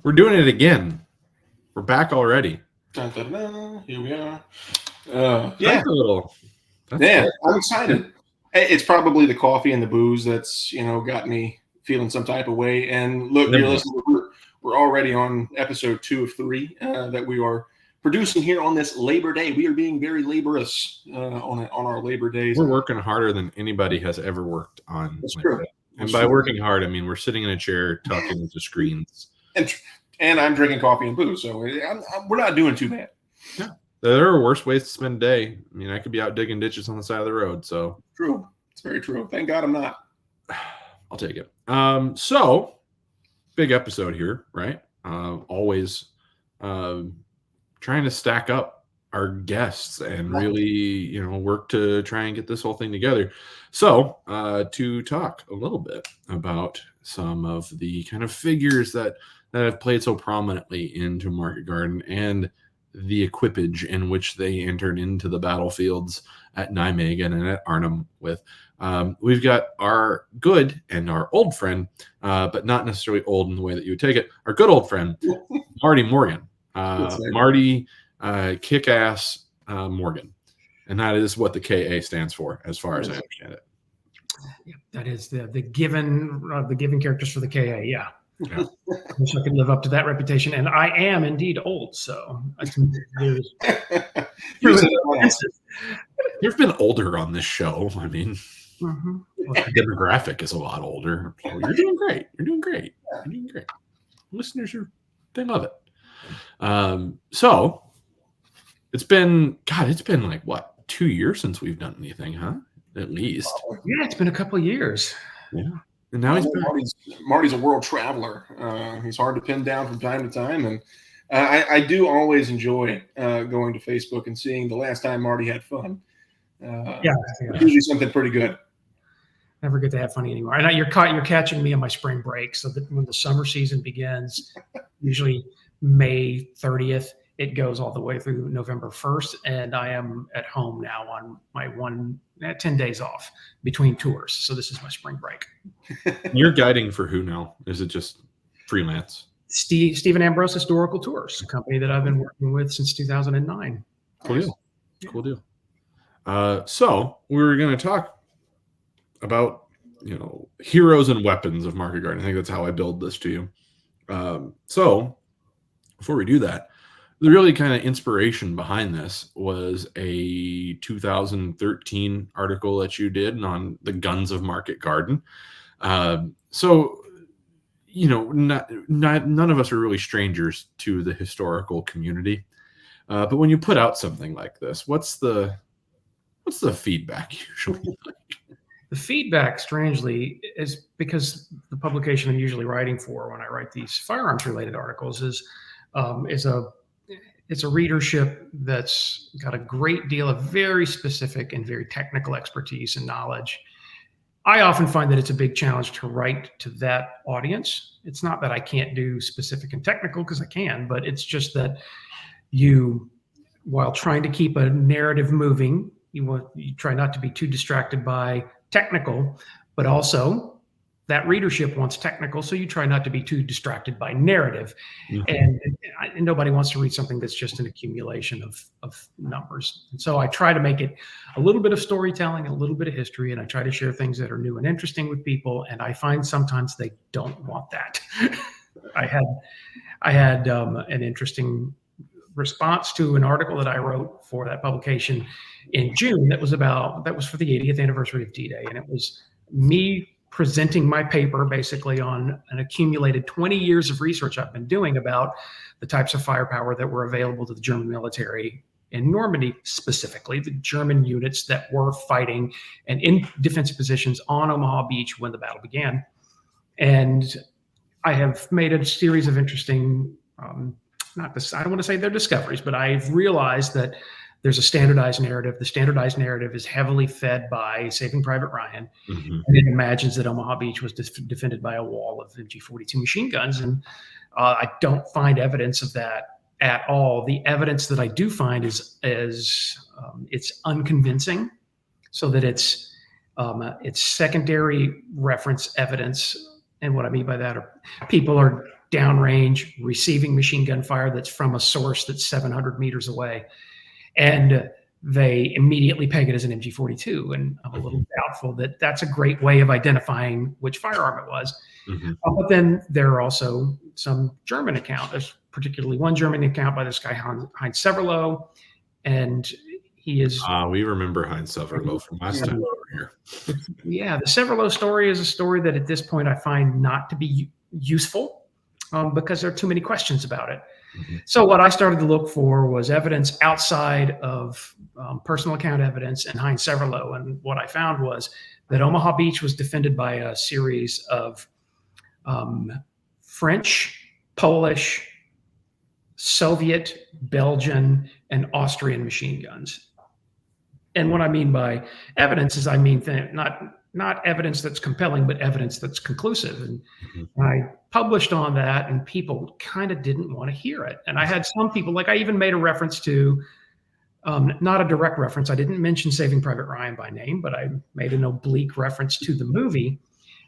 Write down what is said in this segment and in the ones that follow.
We're doing it again. We're back already. Dun, dun, dun. Here we are. Yeah. Yeah, I'm excited. Hey, it's probably the coffee and the booze that's, got me feeling some type of way. And look, dear listeners, we're already on episode 2 of 3 that we are producing here on this Labor Day. We are being very laborious on our Labor Days. We're working harder than anybody has ever worked on. That's true. Day. And by working hard, I mean we're sitting in a chair talking to screens. And I'm drinking coffee and booze, so we're not doing too bad. Yeah. There are worse ways to spend a day. I mean, I could be out digging ditches on the side of the road. So true. It's very true. Thank God I'm not. I'll take it. So big episode here, right? Always trying to stack up our guests and really, work to try and get this whole thing together. So to talk a little bit about some of the kind of figures that have played so prominently into Market Garden and the equipage in which they entered into the battlefields at Nijmegen and at Arnhem with. We've got our good and our old friend, but not necessarily old in the way that you would take it, our good old friend, Marty Morgan. Marty Kick-Ass Morgan. And that is what the KA stands for, as far as I understand it. Yeah, that is the given characters for the KA, yeah. I wish I could live up to that reputation, and I am indeed old. So you've been older on this show. I mean, the demographic is a lot older. So you're doing great. You're doing great. You're doing great. Listeners, they love it. So it's been like what, 2 years since we've done anything, huh? At least. Yeah, it's been a couple of years. Yeah. And now Marty's a world traveler. He's hard to pin down from time to time. And I do always enjoy going to Facebook and seeing the last time Marty had fun. Usually something pretty good. Never get to have fun anymore. And you're catching me on my spring break. So that when the summer season begins, usually May 30th, it goes all the way through November 1st. And I am at home now on my 10 days off between tours. So this is my spring break. You're guiding for who now? Is it just freelance? Stephen Ambrose Historical Tours, a company that I've been working with since 2009. Cool deal. Cool deal. So we're going to talk about, heroes and weapons of Market Garden. I think that's how I build this to you. So before we do that, the really kind of inspiration behind this was a 2013 article that you did on the guns of Market Garden. So, none of us are really strangers to the historical community. But when you put out something like this, what's the feedback usually like? The feedback, strangely, is because the publication I'm usually writing for when I write these firearms-related articles it's a readership that's got a great deal of very specific and very technical expertise and knowledge. I often find that it's a big challenge to write to that audience. It's not that I can't do specific and technical, because I can, but it's just that while trying to keep a narrative moving, you try not to be too distracted by technical, but also that readership wants technical, so you try not to be too distracted by narrative. And nobody wants to read something that's just an accumulation of numbers. And so I try to make it a little bit of storytelling, a little bit of history, and I try to share things that are new and interesting with people. And I find sometimes they don't want that. I had an interesting response to an article that I wrote for that publication in June that was for the 80th anniversary of D-Day. And it was me presenting my paper basically on an accumulated 20 years of research I've been doing about the types of firepower that were available to the German military in Normandy, specifically the German units that were fighting and in defensive positions on Omaha Beach when the battle began. And I have made a series of interesting, I don't want to say they're discoveries, but I've realized that there's a standardized narrative. The standardized narrative is heavily fed by Saving Private Ryan. And it imagines that Omaha Beach was defended by a wall of MG-42 machine guns. And I don't find evidence of that at all. The evidence that I do find is it's unconvincing, so that it's secondary reference evidence. And what I mean by that are people are downrange, receiving machine gun fire that's from a source that's 700 meters away. And they immediately peg it as an MG42. And I'm a little doubtful that that's a great way of identifying which firearm it was. But then there are also some German accounts. There's particularly one German account by this guy, Heinz Severloh. And he is... we remember Heinz Severloh from last time over here. Yeah, the Severloh story is a story that at this point I find not to be useful because there are too many questions about it. So what I started to look for was evidence outside of personal account evidence and Heinz Severloh. And what I found was that Omaha Beach was defended by a series of French, Polish, Soviet, Belgian, and Austrian machine guns. And what I mean by evidence is I mean not evidence that's compelling, but evidence that's conclusive. And I published on that, and people kind of didn't want to hear it. And I had some people, like I even made a reference to, not a direct reference. I didn't mention Saving Private Ryan by name, but I made an oblique reference to the movie.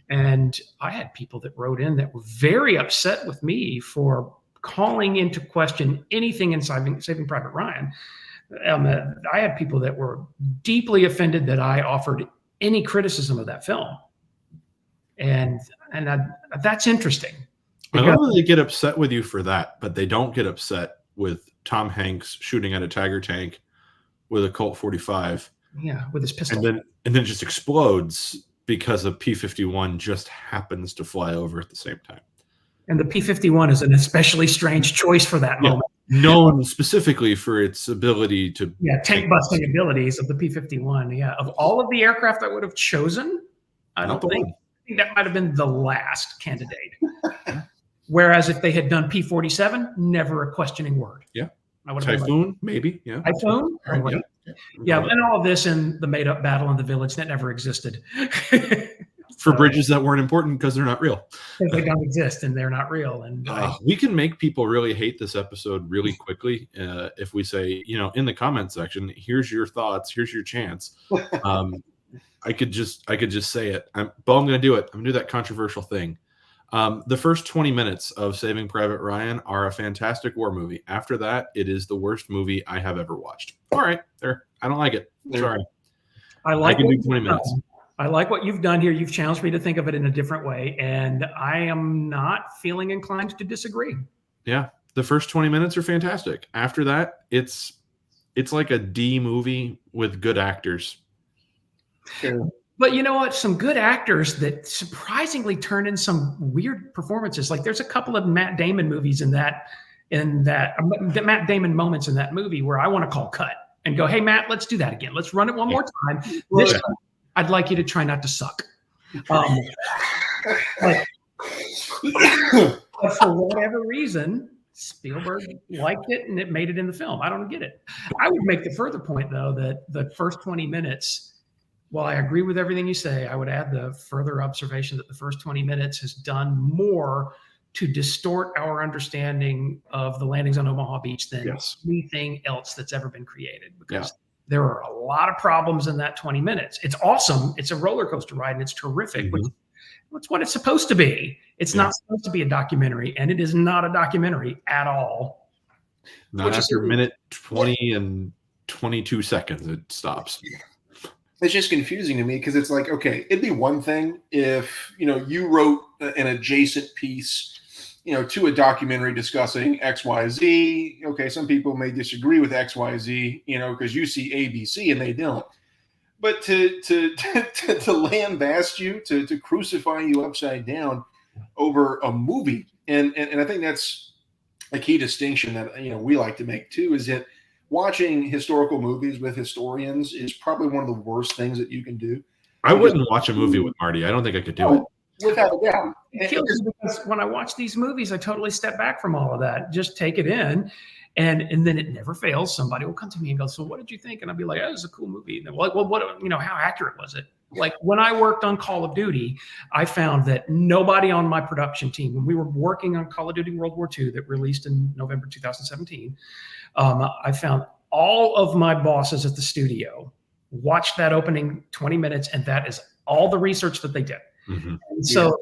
And I had people that wrote in that were very upset with me for calling into question anything in Saving Private Ryan. I had people that were deeply offended that I offered any criticism of that film. And that's interesting. I don't know they get upset with you for that, but they don't get upset with Tom Hanks shooting at a Tiger tank with a Colt 45. Yeah, with his pistol. And then it just explodes because a P-51 just happens to fly over at the same time. And the P-51 is an especially strange choice for that moment. Known specifically for its ability to... Yeah, tank busting abilities of the P-51. Yeah, of all of the aircraft I would have chosen, I think that might have been the last candidate. Whereas if they had done P-47, never a questioning word. Yeah. Typhoon, maybe. Yeah. Typhoon? Yeah, and all of this in the made-up battle in the village that never existed. For bridges that weren't important because they're not real. Because they don't exist and they're not real. And we can make people really hate this episode really quickly if we say, in the comment section, here's your thoughts, here's your chance. I could just say it. I'm going to do it. I'm going to do that controversial thing. The first 20 minutes of Saving Private Ryan are a fantastic war movie. After that, it is the worst movie I have ever watched. All right, there. I don't like it. Sorry. I can do 20 minutes. I like what you've done here. You've challenged me to think of it in a different way, and I am not feeling inclined to disagree. Yeah, the first 20 minutes are fantastic. After that, it's like a D movie with good actors. Sure. But you know what? Some good actors that surprisingly turn in some weird performances. Like there's a couple of Matt Damon movies Matt Damon moments in that movie where I want to call cut and go, "Hey Matt, let's do that again. Let's run it one more time. This time, I'd like you to try not to suck." But for whatever reason, Spielberg liked it and it made it in the film. I don't get it. I would make the further point, though, that the first 20 minutes, while I agree with everything you say, I would add the further observation that the first 20 minutes has done more to distort our understanding of the landings on Omaha Beach than anything else that's ever been created. Because there are a lot of problems in that 20 minutes. It's awesome. It's a roller coaster ride and it's terrific. It's what it's supposed to be. It's not supposed to be a documentary, and it is not a documentary at all. Not after minute 20 and 22 seconds, it stops. It's just confusing to me because it's like, okay, it'd be one thing if, you wrote an adjacent piece, to a documentary discussing XYZ. Okay, some people may disagree with XYZ, because you see ABC and they don't. But to lambaste you, to crucify you upside down over a movie, and I think that's a key distinction that we like to make too, is that watching historical movies with historians is probably one of the worst things that you can do. I wouldn't watch a movie with Marty. I don't think I could do it. Without a doubt. It kills me because when I watch these movies, I totally step back from all of that, just take it in. And then it never fails. Somebody will come to me and go, "So what did you think?" And I'll be like, "Oh, it was a cool movie." And they're like, "Well, what, how accurate was it?" Like when I worked on Call of Duty, I found that nobody on my production team, when we were working on Call of Duty World War II that released in November 2017, I found all of my bosses at the studio watched that opening 20 minutes, and that is all the research that they did. Mm-hmm. And so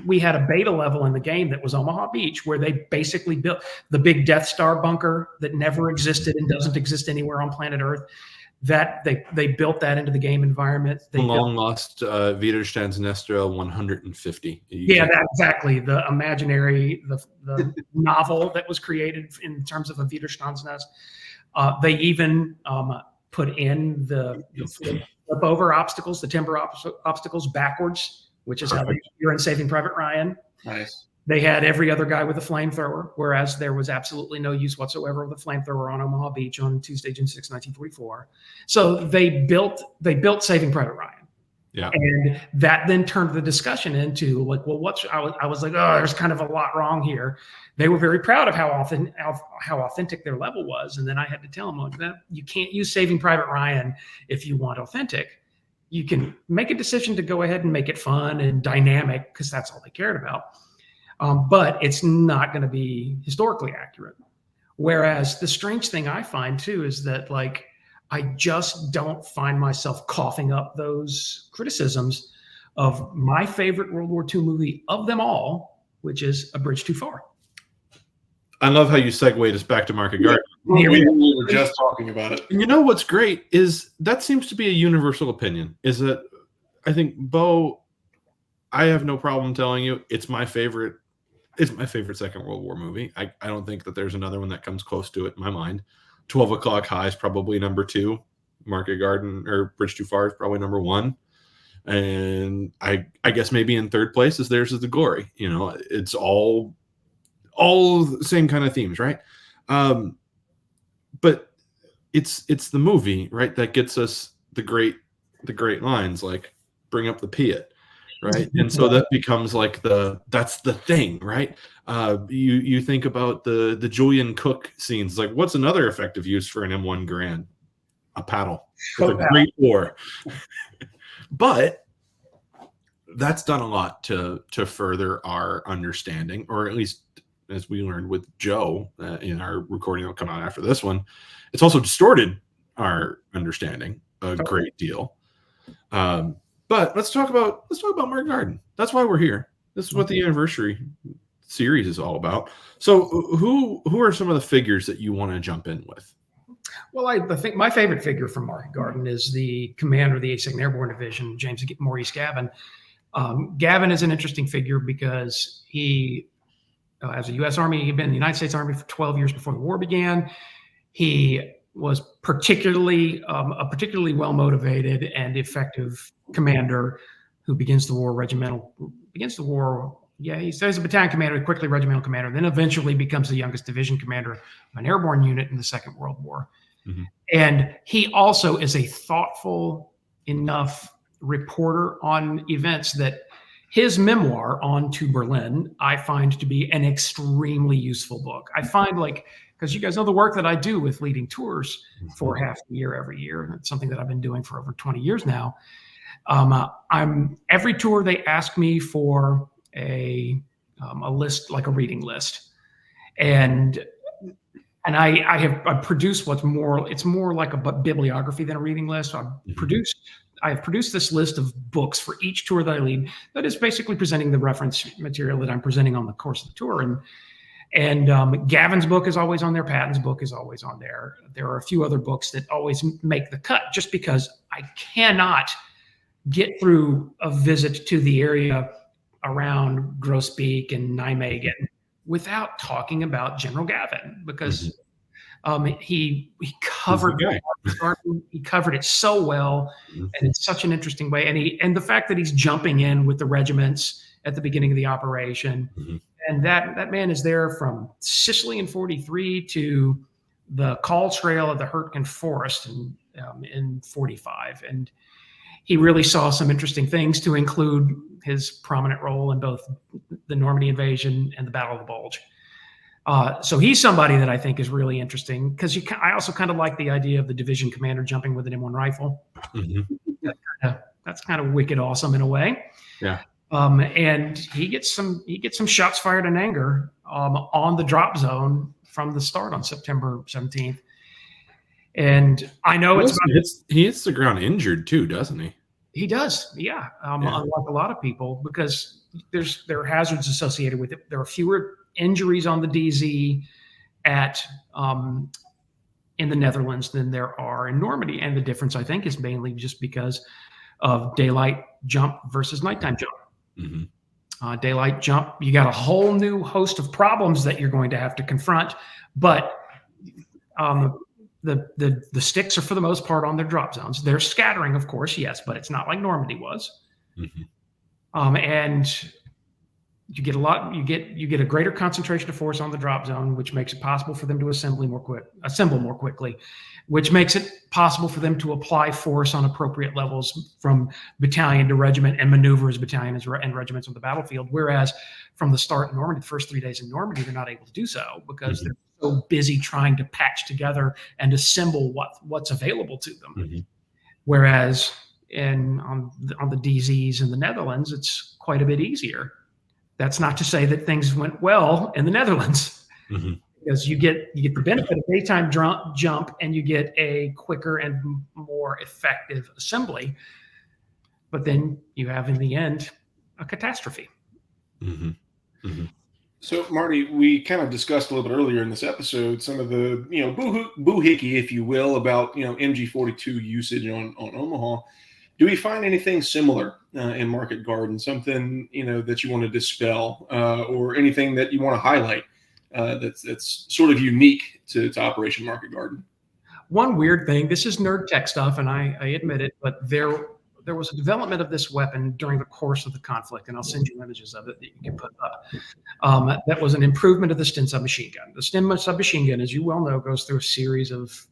we had a beta level in the game that was Omaha Beach, where they basically built the big Death Star bunker that never existed and doesn't exist anywhere on planet Earth. That they built that into the game environment. They long lost Widerstandsnester 150. Exactly. The imaginary, the novel that was created in terms of a Widerstandsnest. They even put in the flip over obstacles, the timber obstacles backwards, which is how you're in Saving Private Ryan. Nice. They had every other guy with a flamethrower, whereas there was absolutely no use whatsoever of a flamethrower on Omaha Beach on Tuesday, June 6, 1944. So they built Saving Private Ryan. Yeah. And that then turned the discussion into like, well, I was like, oh, there's kind of a lot wrong here. They were very proud of how authentic their level was. And then I had to tell them, like, that you can't use Saving Private Ryan if you want authentic. You can make a decision to go ahead and make it fun and dynamic because that's all they cared about. But it's not going to be historically accurate. Whereas the strange thing I find too is that, like, I just don't find myself coughing up those criticisms of my favorite World War II movie of them all, which is A Bridge Too Far. I love how you segued us back to Market Garden. We were just talking about it. And you know what's great is that seems to be a universal opinion. Is that I think, Bo, I have no problem telling you it's my favorite. It's my favorite Second World War movie. I don't think that there's another one that comes close to it in my mind. 12 O'Clock High is probably number 2. Market Garden or Bridge Too Far is probably number 1. And I guess maybe in third place is Theirs Is the Glory. You know, it's all the same kind of themes, right? But it's the movie, right, that gets us the great lines like bring up the Piat. Right. And so that becomes like that's the thing, right? You think about the Julian Cook scenes, like what's another effective use for an M1 Garand? A paddle with a great oar. But that's done a lot to further our understanding, or at least as we learned with Joe in our recording that'll come out after this one, it's also distorted our understanding a great deal. But let's talk about Market Garden. That's why we're here. This is what the anniversary series is all about. So who are some of the figures that you want to jump in with? Well, I think my favorite figure from Market Garden is the commander of the 82nd Airborne Division, James Maurice Gavin. Gavin is an interesting figure because he, as a U.S. Army, he'd been in the United States Army for 12 years before the war began. He was particularly well-motivated and effective commander who begins the war. Yeah, he stays a battalion commander, quickly regimental commander, then eventually becomes the youngest division commander of an airborne unit in the Second World War. Mm-hmm. And he also is a thoughtful enough reporter on events that his memoir, On to Berlin, I find to be an extremely useful book. I find, like, because you guys know the work that I do with leading tours for half a year every year. And it's something that I've been doing for over 20 years now. Every tour they ask me for a list, like a reading list. And I produced it's more like a bibliography than a reading list. I have produced this list of books for each tour that I lead that is basically presenting the reference material that I'm presenting on the course of the tour. And Gavin's book is always on there. Patton's book is always on there. There are a few other books that always make the cut just because I cannot get through a visit to the area around Groesbeek and Nijmegen without talking about General Gavin, because he covered it so well, and in such an interesting way. And the fact that he's jumping in with the regiments at the beginning of the operation, and that man is there from Sicily in 43 to the Call Trail of the Hurtgen Forest in 45, and he really saw some interesting things, to include his prominent role in both the Normandy invasion and the Battle of the Bulge. So he's somebody that I think is really interesting, because I also kind of like the idea of the division commander jumping with an M1 rifle. That's kind of wicked awesome in a way. Yeah. And he gets some shots fired in anger on the drop zone from the start on September 17th. And I know he hits the ground injured too, doesn't he? He does, yeah. Unlike a lot of people, because there are hazards associated with it. There are fewer injuries on the DZ in the Netherlands than there are in Normandy, and the difference, I think, is mainly just because of daylight jump versus nighttime jump. Mm-hmm. Daylight jump, you got a whole new host of problems that you're going to have to confront, but the sticks are for the most part on their drop zones. They're scattering, of course, yes, but it's not like Normandy was. Mm-hmm. And you get a greater concentration of force on the drop zone, which makes it possible for them to assemble more quickly, which makes it possible for them to apply force on appropriate levels from battalion to regiment and maneuver as battalions and regiments on the battlefield. Whereas from the start in Normandy, the first 3 days in Normandy, they're not able to do so because they're so busy trying to patch together and assemble what's available to them. Mm-hmm. Whereas on the DZs in the Netherlands, it's quite a bit easier. That's not to say that things went well in the Netherlands, because you get the benefit of daytime jump and you get a quicker and more effective assembly, but then you have in the end a catastrophe. Mm-hmm. Mm-hmm. So, Marty, we kind of discussed a little bit earlier in this episode some of the boohickey, if you will, about MG42 usage on Omaha. Do we find anything similar in Market Garden? Something that you want to dispel, or anything that you want to highlight that's sort of unique to Operation Market Garden? One weird thing. This is nerd tech stuff, and I admit it, but there was a development of this weapon during the course of the conflict, and I'll send you images of it that you can put up. That was an improvement of the Sten submachine gun. The Sten submachine gun, as you well know, goes through a series of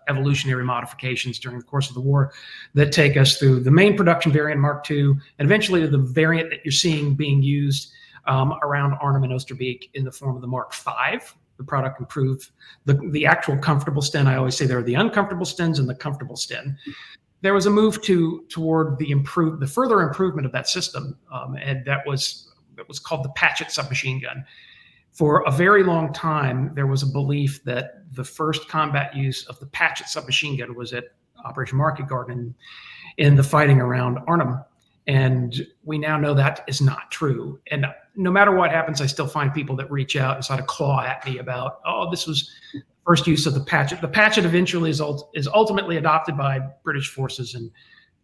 evolutionary modifications during the course of the war that take us through the main production variant Mark II, and eventually to the variant that you're seeing being used around Arnhem and Oosterbeek in the form of the Mark V. The product improved the actual comfortable Sten. I always say there are the uncomfortable Stens and the comfortable Sten. There was a move toward the further improvement of that system, and that was called the Patchett submachine gun. For a very long time, there was a belief that the first combat use of the Patchett submachine gun was at Operation Market Garden in the fighting around Arnhem. And we now know that is not true. And no matter what happens, I still find people that reach out and sort of claw at me about, this was first use of the Patchett. The Patchett eventually is ultimately adopted by British forces in,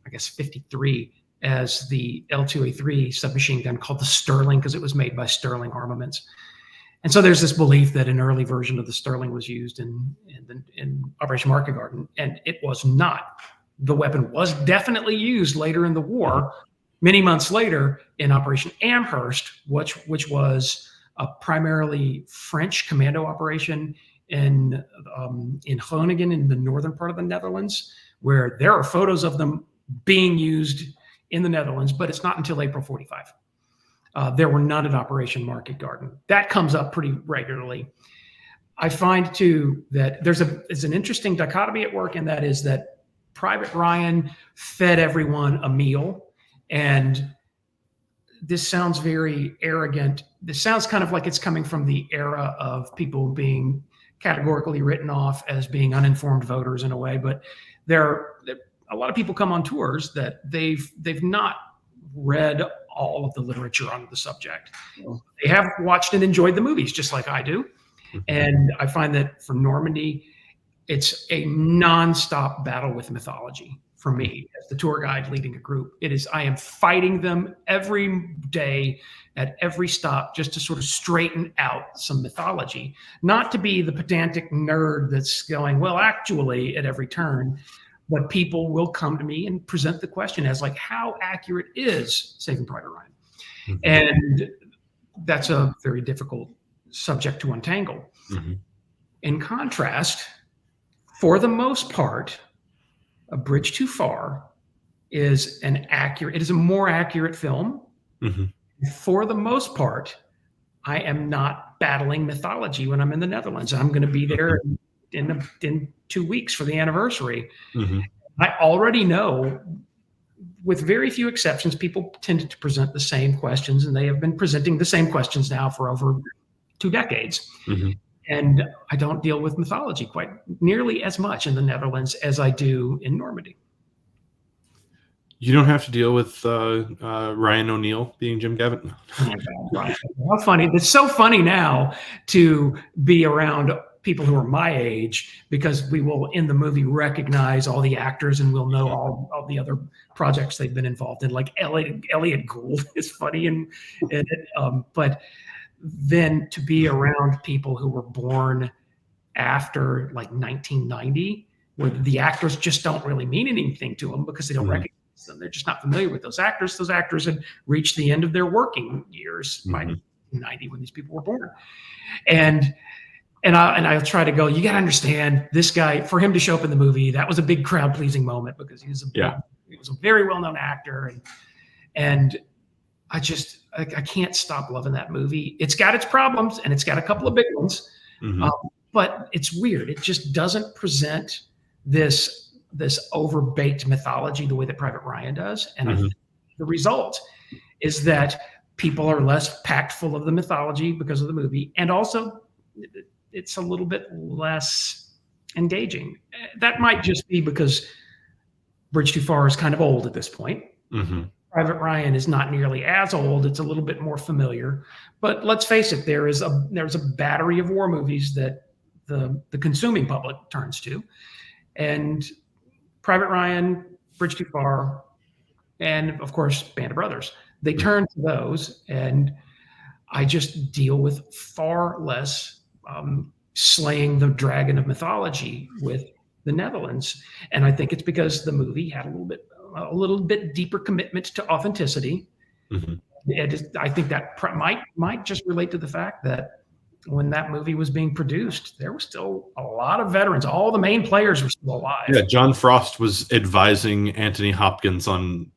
I guess, 1953 as the L2A3 submachine gun called the Sterling, because it was made by Sterling Armaments. And so there's this belief that an early version of the Sterling was used in Operation Market Garden, and it was not. The weapon was definitely used later in the war, many months later in Operation Amherst, which was a primarily French commando operation in Groningen in the northern part of the Netherlands, where there are photos of them being used in the Netherlands, but it's not until April 1945. There were none at Operation Market Garden. That comes up pretty regularly. I find too that there's an interesting dichotomy at work, and that is that Private Ryan fed everyone a meal, and this sounds very arrogant. This sounds kind of like it's coming from the era of people being categorically written off as being uninformed voters in a way, but a lot of people come on tours that they've not read all of the literature on the subject. They have watched and enjoyed the movies just like I do. And I find that for Normandy, it's a nonstop battle with mythology for me as the tour guide leading a group. I am fighting them every day at every stop just to sort of straighten out some mythology, not to be the pedantic nerd that's going, well, actually, at every turn. But people will come to me and present the question as like, how accurate is Saving Private Ryan? Mm-hmm. And that's a very difficult subject to untangle. Mm-hmm. In contrast, for the most part, A Bridge Too Far is it is a more accurate film. Mm-hmm. For the most part, I am not battling mythology when I'm in the Netherlands. I'm going to be there in 2 weeks for the anniversary. Mm-hmm. I already know, with very few exceptions, people tended to present the same questions, and they have been presenting the same questions now for over 2 decades. Mm-hmm. And I don't deal with mythology quite nearly as much in the Netherlands as I do in Normandy. You don't have to deal with Ryan O'Neal being Jim Gavin. Oh my God, Ryan. How funny. It's so funny now to be around people who are my age, because we will in the movie recognize all the actors and we'll know all the other projects they've been involved in. Like Elliot Gould is funny, but then to be around people who were born after like 1990, where the actors just don't really mean anything to them because they don't recognize them. They're just not familiar with those actors. Those actors had reached the end of their working years by 1990 when these people were born. And I'll try to go, you got to understand this guy, for him to show up in the movie, that was a big crowd pleasing moment because he was a very well-known actor. And I can't stop loving that movie. It's got its problems and it's got a couple of big ones, but it's weird. It just doesn't present this overbaked mythology the way that Private Ryan does. And I think the result is that people are less packed full of the mythology because of the movie. And also it's a little bit less engaging. That might just be because Bridge Too Far is kind of old at this point. Private Ryan is not nearly as old. It's a little bit more familiar, but let's face it, there's a battery of war movies that the consuming public turns to, and Private Ryan, Bridge Too Far, and of course Band of Brothers, they turn to those, and I just deal with far less slaying the dragon of mythology with the Netherlands. And I think it's because the movie had a little bit deeper commitment to authenticity. I think that might just relate to the fact that when that movie was being produced, there were still a lot of veterans. All the main players were still alive. Yeah, John Frost was advising Anthony Hopkins on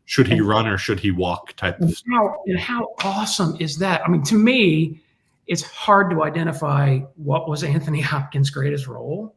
should he run or should he walk type of stuff. And how awesome is that? I mean, to me, it's hard to identify what was Anthony Hopkins' greatest role.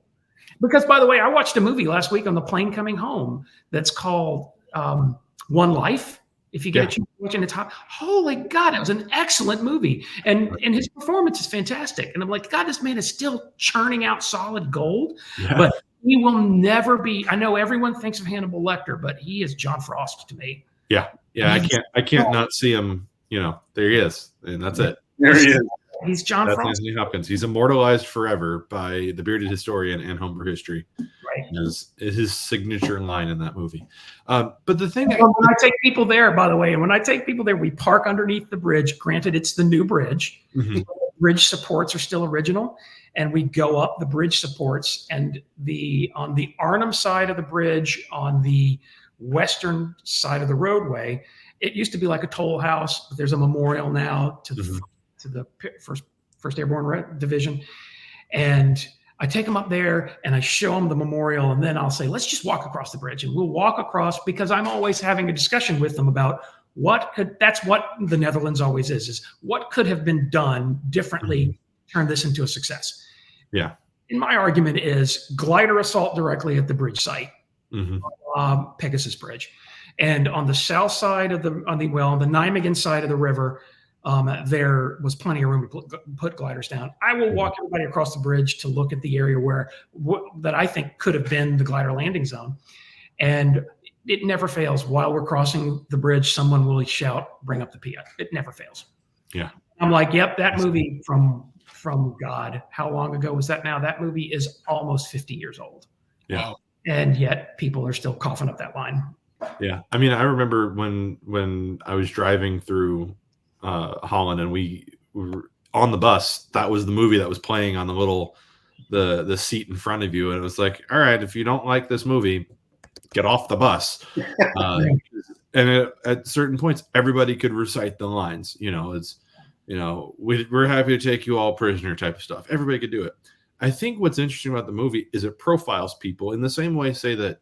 Because, by the way, I watched a movie last week on the plane coming home that's called One Life. If you get a chance to watch it, it's hot. Holy God, it was an excellent movie. And his performance is fantastic. And I'm like, God, this man is still churning out solid gold. But he will never be. I know everyone thinks of Hannibal Lecter, but he is John Frost to me. Yeah. I can't not see him. There he is. And that's it. There he is. He's John That's Frost. Anthony Hopkins. He's immortalized forever by the bearded historian and homebrew history. Right. Is his signature line in that movie. But the thing, when I take people there, by the way, and when I take people there, we park underneath the bridge. Granted, it's the new bridge. The bridge supports are still original, and we go up the bridge supports. And on the Arnhem side of the bridge, on the western side of the roadway, it used to be like a toll house, but there's a memorial now to the First Airborne Division. And I take them up there and I show them the memorial, and then I'll say, let's just walk across the bridge. And we'll walk across, because I'm always having a discussion with them about that's what the Netherlands always is what could have been done differently to turn this into a success. Yeah. And my argument is glider assault directly at the bridge site, Pegasus Bridge. And on the south side of the Nijmegen side of the river, there was plenty of room to put gliders down. I will walk everybody across the bridge to look at the area that I think could have been the glider landing zone. And it never fails. While we're crossing the bridge, someone will shout, bring up the PI. It never fails. Yeah. I'm like, yep, that movie from God, how long ago was that now? That movie is almost 50 years old. Yeah. And yet people are still coughing up that line. Yeah. I mean, I remember when I was driving through Holland, and we were on the bus, that was the movie that was playing on the seat in front of you, and it was like, all right, if you don't like this movie, get off the bus. And at certain points, everybody could recite the lines. We're happy to take you all prisoner type of stuff. Everybody could do it. I think what's interesting about the movie is it profiles people in the same way, say that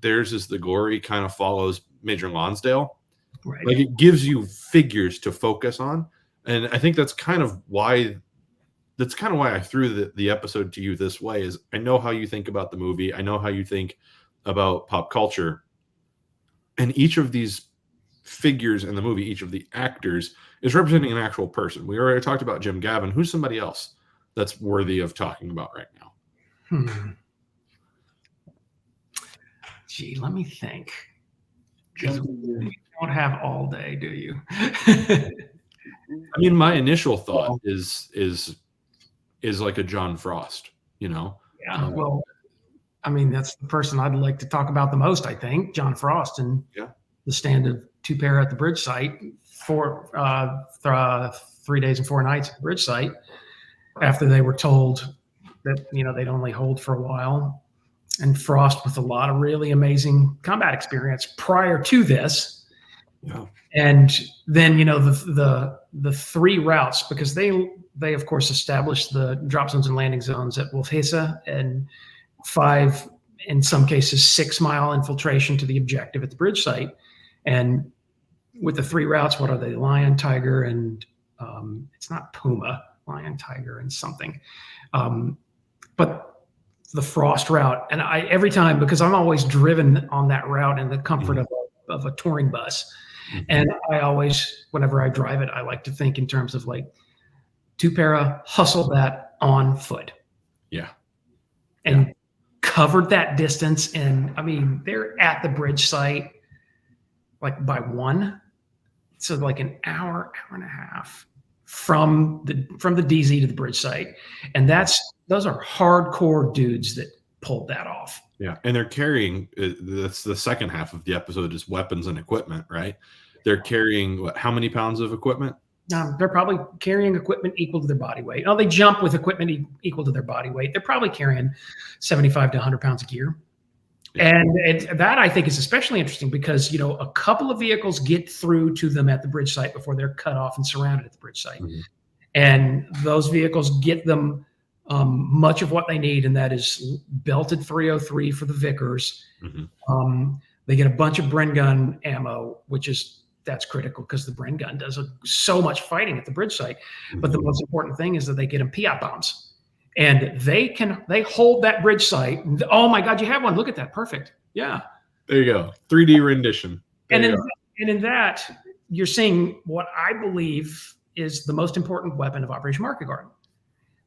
Theirs Is the Glory kind of follows Major Lonsdale. Right. Like, it gives you figures to focus on. And I think that's kind of why I threw the episode to you this way, is I know how you think about the movie. I know how you think about pop culture. And each of these figures in the movie, each of the actors, is representing an actual person. We already talked about Jim Gavin. Who's somebody else that's worthy of talking about right now? Gee, let me think. You don't have all day, do you? I mean, my initial thought is like a John Frost, you know? Yeah. Well, I mean, that's the person I'd like to talk about the most, I think, John Frost, and the stand of two pair at the bridge site for 3 days and 4 nights at the bridge site after they were told that, they'd only hold for a while. And Frost with a lot of really amazing combat experience prior to this. Yeah. And then, the 3 routes, because they of course established the drop zones and landing zones at Wolfhesa, and 5, in some cases 6-mile infiltration to the objective at the bridge site. And with the 3 routes, what are they? Lion, tiger, and it's not puma, lion, tiger, and something. But the Frost route, and every time, because I'm always driven on that route in the comfort of a touring bus. And I always, whenever I drive it, I like to think in terms of like 2-para hustled that on foot. Yeah. And covered that distance. And I mean, they're at the bridge site like by 1. So like an hour and a half from the DZ to the bridge site. And those are hardcore dudes that pulled that off. Yeah. And they're carrying, that's the second half of the episode, is weapons and equipment, right? They're carrying how many pounds of equipment? They're probably carrying equipment equal to their body weight. Oh, they jump with equipment equal to their body weight. They're probably carrying 75 to 100 pounds of gear. Yeah. And that I think is especially interesting because, a couple of vehicles get through to them at the bridge site before they're cut off and surrounded at the bridge site. And those vehicles get them much of what they need, and that is belted 303 for the Vickers. They get a bunch of Bren gun ammo, that's critical because the Bren gun does so much fighting at the bridge site. But the most important thing is that they get them Piat bombs. And they hold that bridge site. Oh my God, you have one. Look at that. Perfect. Yeah. There you go. 3D rendition. And in that, you're seeing what I believe is the most important weapon of Operation Market Garden.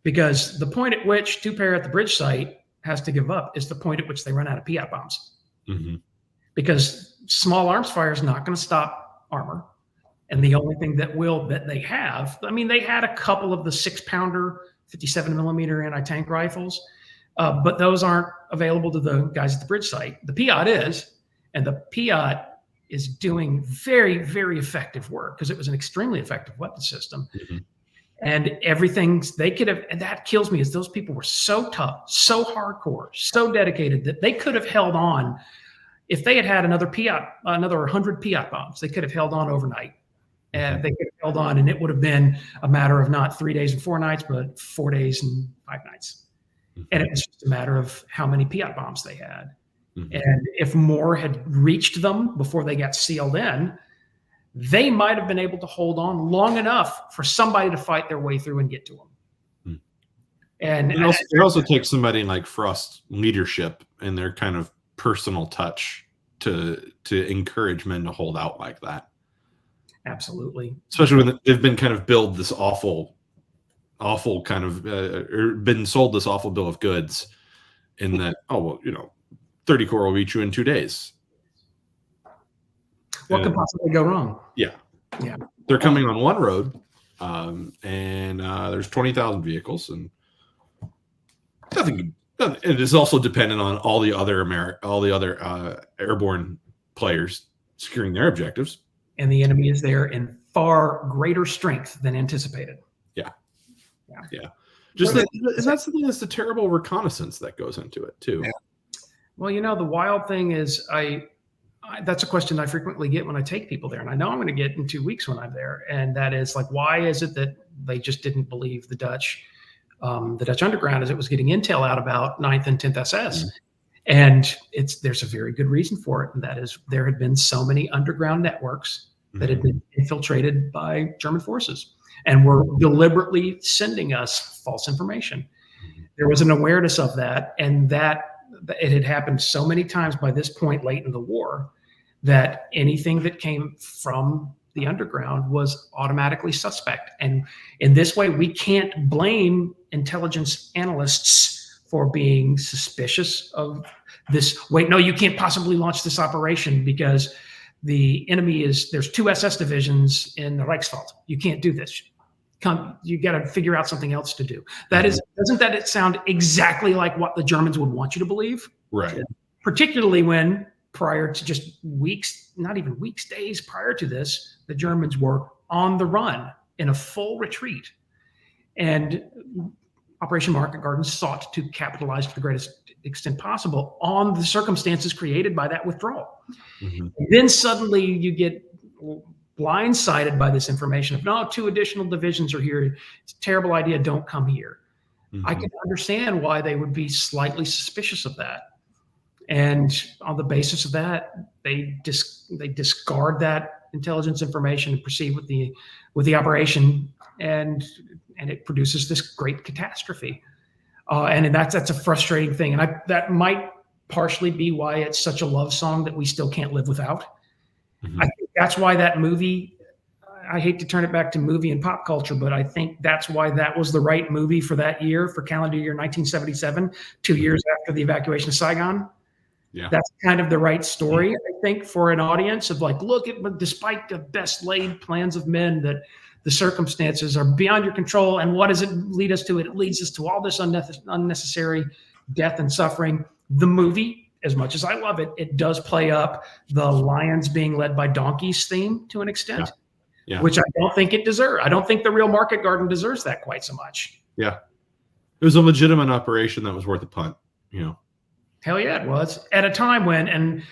Because the point at which 2-para at the bridge site has to give up is the point at which they run out of Piat bombs. Because small arms fire is not going to stop armor. And the only thing that they have, I mean, they had a couple of the 6-pounder 57mm anti-tank rifles, but those aren't available to the guys at the bridge site. The Piat is, and the Piat is doing very, very effective work because it was an extremely effective weapon system. And everything they could have, and that kills me, is those people were so tough, so hardcore, so dedicated that they could have held on. If they had another 100 Piat bombs, they could have held on overnight. And they could have held on, and it would have been a matter of not 3 days and 4 nights, but 4 days and 5 nights. And it was just a matter of how many Piat bombs they had. And if more had reached them before they got sealed in, they might have been able to hold on long enough for somebody to fight their way through and get to them. And it also takes somebody like Frost's leadership and their kind of personal touch to encourage men to hold out like that. Absolutely. Especially when they've been kind of billed this awful kind of, or been sold this awful bill of goods in that, 30 core will reach you in 2 days. What could possibly go wrong? Yeah. They're coming on one road, and there's 20,000 vehicles, and nothing. It is also dependent on all the other airborne players securing their objectives. And the enemy is there in far greater strength than anticipated. Yeah. And that's the thing. That's the terrible reconnaissance that goes into it too. Yeah. Well, the wild thing is, that's a question I frequently get when I take people there, and I know I'm going to get in 2 weeks when I'm there. And that is like, why is it that they just didn't believe the Dutch underground as it was getting intel out about 9th and 10th SS? And there's a very good reason for it. And that is there had been so many underground networks that had been infiltrated by German forces and were deliberately sending us false information. There was an awareness of that, and that it had happened so many times by this point late in the war that anything that came from the underground was automatically suspect. And in this way, we can't blame intelligence analysts for being suspicious of this. Wait, no, you can't possibly launch this operation because the enemy there's 2 SS divisions in the Reichswald. You can't do this. You got to figure out something else to do. Doesn't that it sound exactly like what the Germans would want you to believe? Right. Particularly when prior to just weeks, not even weeks, days prior to this, the Germans were on the run in a full retreat. And Operation Market Garden sought to capitalize to the greatest extent possible on the circumstances created by that withdrawal. And then suddenly you get blindsided by this information of, no, 2 additional divisions are here. It's a terrible idea. Don't come here. I can understand why they would be slightly suspicious of that. And on the basis of that, they discard that intelligence information and proceed with the operation, and it produces this great catastrophe. And that's a frustrating thing. And that might partially be why it's such a love song that we still can't live without. I think that's why that movie, I hate to turn it back to movie and pop culture, but I think that's why that was the right movie for that year, for calendar year 1977, 2 years after the evacuation of Saigon. Yeah. That's kind of the right story, I think, for an audience of like, look, despite the best laid plans of men, that the circumstances are beyond your control. And what does it lead us to? It leads us to all this unnecessary death and suffering. The movie, as much as I love it, it does play up the lions being led by donkeys theme to an extent, which I don't think it deserves. I don't think the real Market Garden deserves that quite so much. Yeah. It was a legitimate operation that was worth a punt, Hell yeah, it was. At a time when, and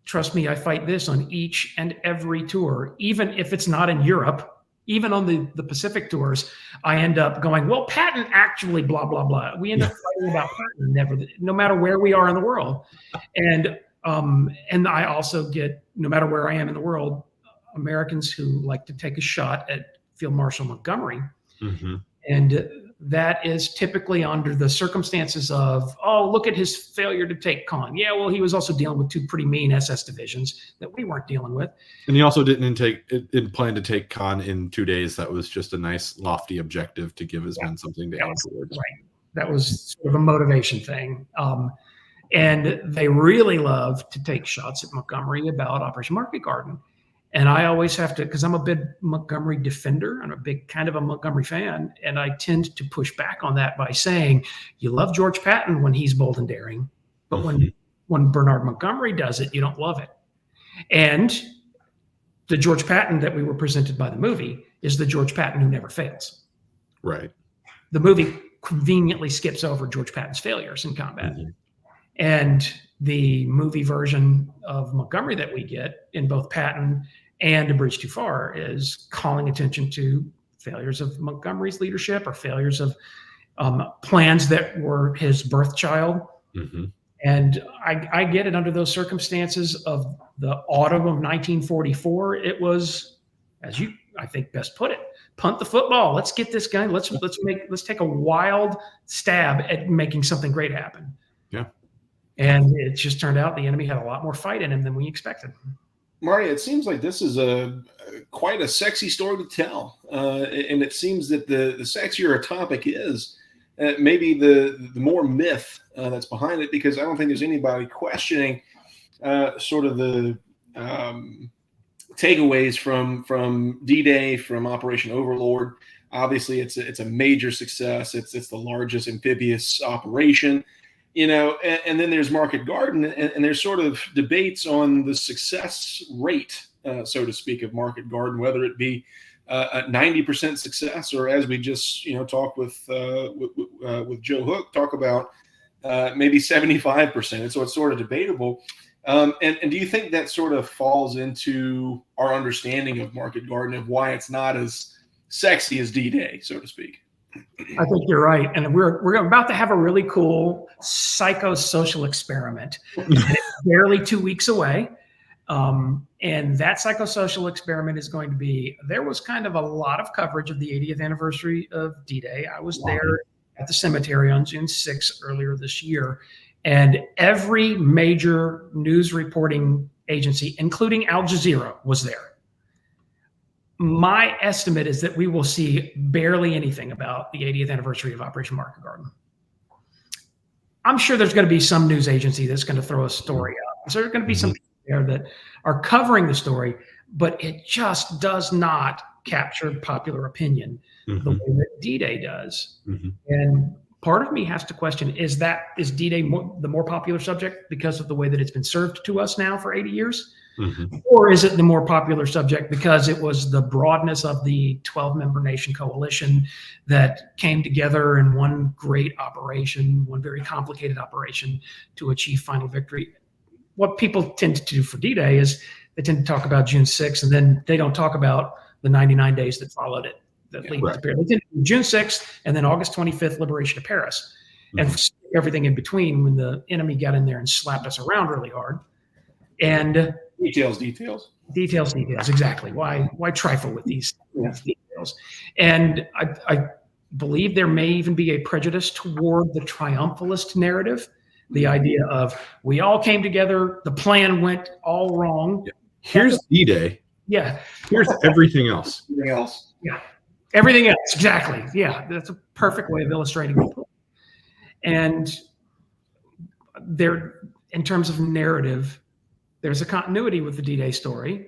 trust me, I fight this on each and every tour, even if it's not in Europe, even on the Pacific tours, I end up going, well, Patton actually blah, blah, blah. We end up fighting about Patton no matter where we are in the world. And I also get, no matter where I am in the world, Americans who like to take a shot at Field Marshal Montgomery. And that is typically under the circumstances of, oh, look at his failure to take Caen. Yeah, well, he was also dealing with 2 pretty mean SS divisions that we weren't dealing with. And he also didn't plan to take Caen in 2 days. That was just a nice, lofty objective to give his men something to aim towards. Right. That was sort of a motivation thing. And they really love to take shots at Montgomery about Operation Market Garden. And I always have to, because I'm a big Montgomery defender, I'm a big kind of a Montgomery fan, and I tend to push back on that by saying, you love George Patton when he's bold and daring, but when Bernard Montgomery does it, you don't love it. And the George Patton that we were presented by the movie is the George Patton who never fails. Right. The movie conveniently skips over George Patton's failures in combat. And the movie version of Montgomery that we get in both Patton and A Bridge Too Far is calling attention to failures of Montgomery's leadership or failures of plans that were his birth child. And I get it under those circumstances of the autumn of 1944. It was, as you, I think, best put it, punt the football. Let's get this guy. Let's take a wild stab at making something great happen. Yeah. And it just turned out the enemy had a lot more fight in him than we expected. Marty, it seems like this is quite a sexy story to tell. And it seems that the sexier a topic is, maybe the more myth that's behind it, because I don't think there's anybody questioning sort of the takeaways from D-Day, from Operation Overlord. Obviously, it's a major success. It's the largest amphibious operation. And then there's Market Garden, and there's sort of debates on the success rate, so to speak, of Market Garden, whether it be a 90% success, or as we just talked with Joe Hook, talk about maybe 75%. And so it's sort of debatable. And do you think that sort of falls into our understanding of Market Garden, of why it's not as sexy as D-Day, so to speak? I think you're right. And we're about to have a really cool psychosocial experiment. It's barely 2 weeks away. And that psychosocial experiment is going to be, there was kind of a lot of coverage of the 80th anniversary of D-Day. I was there at the cemetery on June 6th earlier this year. And every major news reporting agency, including Al Jazeera, was there. My estimate is that we will see barely anything about the 80th anniversary of Operation Market Garden. I'm sure there's going to be some news agency that's going to throw a story up. So there's going to be some there that are covering the story, but it just does not capture popular opinion the way that D-Day does. And part of me has to question, is D-Day the more popular subject because of the way that it's been served to us now for 80 years? Or is it the more popular subject because it was the broadness of the 12-member nation coalition that came together in one great operation, one very complicated operation to achieve final victory? What people tend to do for D-Day is they tend to talk about June 6th, and then they don't talk about the 99 days that followed it, that lead to Paris. They tend to do June 6th and then August 25th, liberation of Paris, and everything in between when the enemy got in there and slapped us around really hard. And details, exactly. Why trifle with these details? And I believe there may even be a prejudice toward the triumphalist narrative, the idea of we all came together, the plan went all wrong. Here's D-Day. Here's everything else. Everything else, exactly. That's a perfect way of illustrating it. And there, in terms of narrative, there's a continuity with the D-Day story,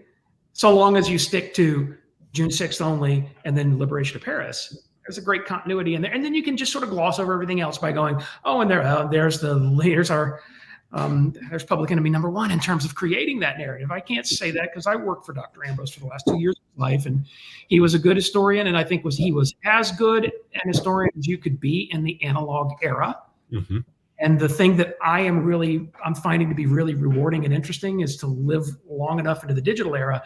so long as you stick to June 6th only and then liberation of Paris. There's a great continuity in there, and then you can just sort of gloss over everything else by going, oh, and there's public enemy number one in terms of creating that narrative. I can't say that because I worked for Dr. Ambrose for the last 2 years of his life, and he was a good historian, and I think he was as good an historian as you could be in the analog era. And the thing that I'm finding to be really rewarding and interesting is to live long enough into the digital era,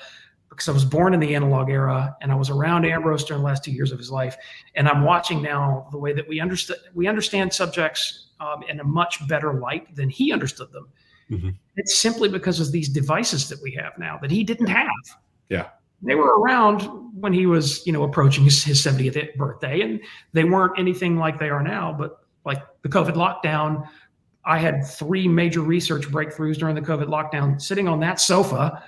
because I was born in the analog era and I was around Ambrose during the last 2 years of his life. And I'm watching now the way that we understand subjects in a much better light than he understood them. It's simply because of these devices that we have now that he didn't have. They were around when he was, approaching his 70th birthday, and they weren't anything like they are now, but like the COVID lockdown, I had 3 major research breakthroughs during the COVID lockdown, sitting on that sofa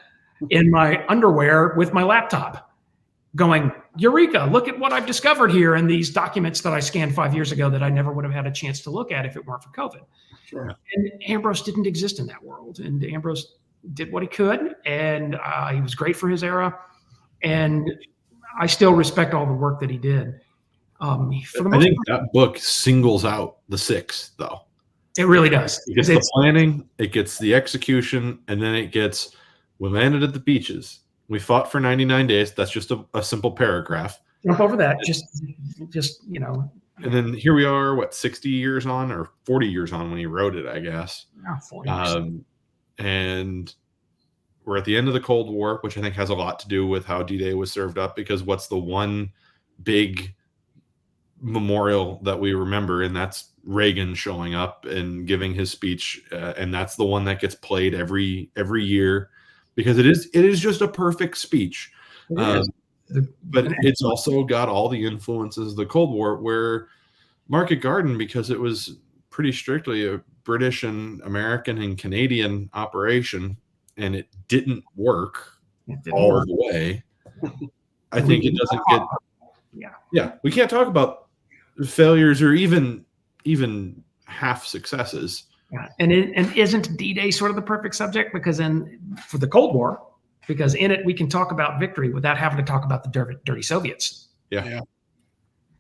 in my underwear with my laptop going, Eureka, look at what I've discovered here in these documents that I scanned 5 years ago that I never would have had a chance to look at if it weren't for COVID. And Ambrose didn't exist in that world. And Ambrose did what he could, and he was great for his era. And I still respect all the work that he did. I think that book singles out the 6th, though. It really does. It gets the planning, it gets the execution, and then it gets, we landed at the beaches. We fought for 99 days. That's just a simple paragraph. Jump over that. Just. And then here we are, 60 years on, or 40 years on when he wrote it, I guess. 40 years. And we're at the end of the Cold War, which I think has a lot to do with how D-Day was served up, because what's the one big memorial that we remember, and that's Reagan showing up and giving his speech, and that's the one that gets played every year, because it is just a perfect speech. But it's also got all the influences of the Cold War, where Market Garden, because it was pretty strictly a British and American and Canadian operation, and it didn't work all the way. I think it doesn't get. We can't talk about failures or even half successes. And isn't D-Day sort of the perfect subject for the Cold War, because in it we can talk about victory without having to talk about the dirty Soviets.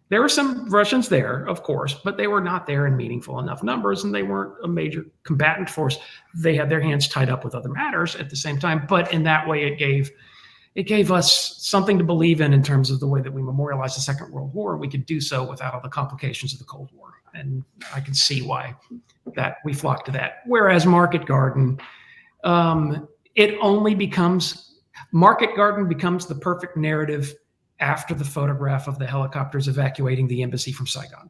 There were some Russians there, of course, but they were not there in meaningful enough numbers, and they weren't a major combatant force. They had their hands tied up with other matters at the same time, but in that way it gave us something to believe in terms of the way that we memorialize the Second World War. We could do so without all the complications of the Cold War. And I can see why that we flock to that. Whereas Market Garden, Market Garden becomes the perfect narrative after the photograph of the helicopters evacuating the embassy from Saigon.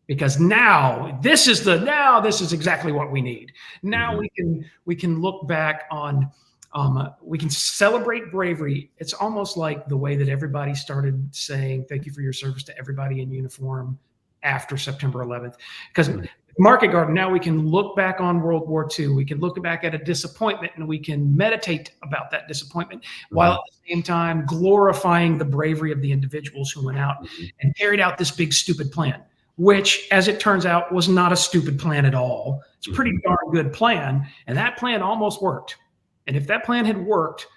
Because now this is exactly what we need. Now we can look back on, we can celebrate bravery. It's almost like the way that everybody started saying thank you for your service to everybody in uniform after September 11th. Because Market Garden, now we can look back on World War II. We can look back at a disappointment, and we can meditate about that disappointment while at the same time glorifying the bravery of the individuals who went out and carried out this big stupid plan, which, as it turns out, was not a stupid plan at all. It's a pretty darn good plan, and that plan almost worked. And if that plan had worked,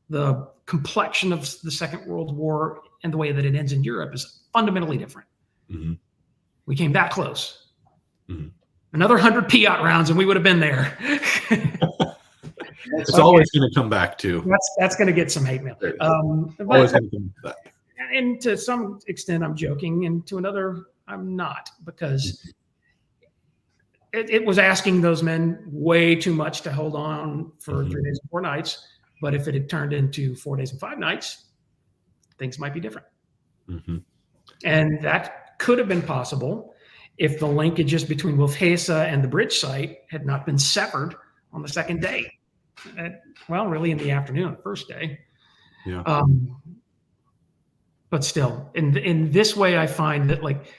the complexion of the Second World War and the way that it ends in Europe is fundamentally different. Mm-hmm. We came that close. Mm-hmm. Another 100 Piat rounds and we would have been there. It's always going to come back to. That's going to get some hate mail. Always going to come to that. And to some extent, I'm joking, and to another, I'm not, because it was asking those men way too much to hold on for 3 days and 4 nights. But if it had turned into 4 days and 5 nights, things might be different. Mm-hmm. And that could have been possible if the linkages between Wolfhesa and the bridge site had not been severed on the second day. Really in the afternoon, the first day. Yeah. But still, in this way, I find that, like,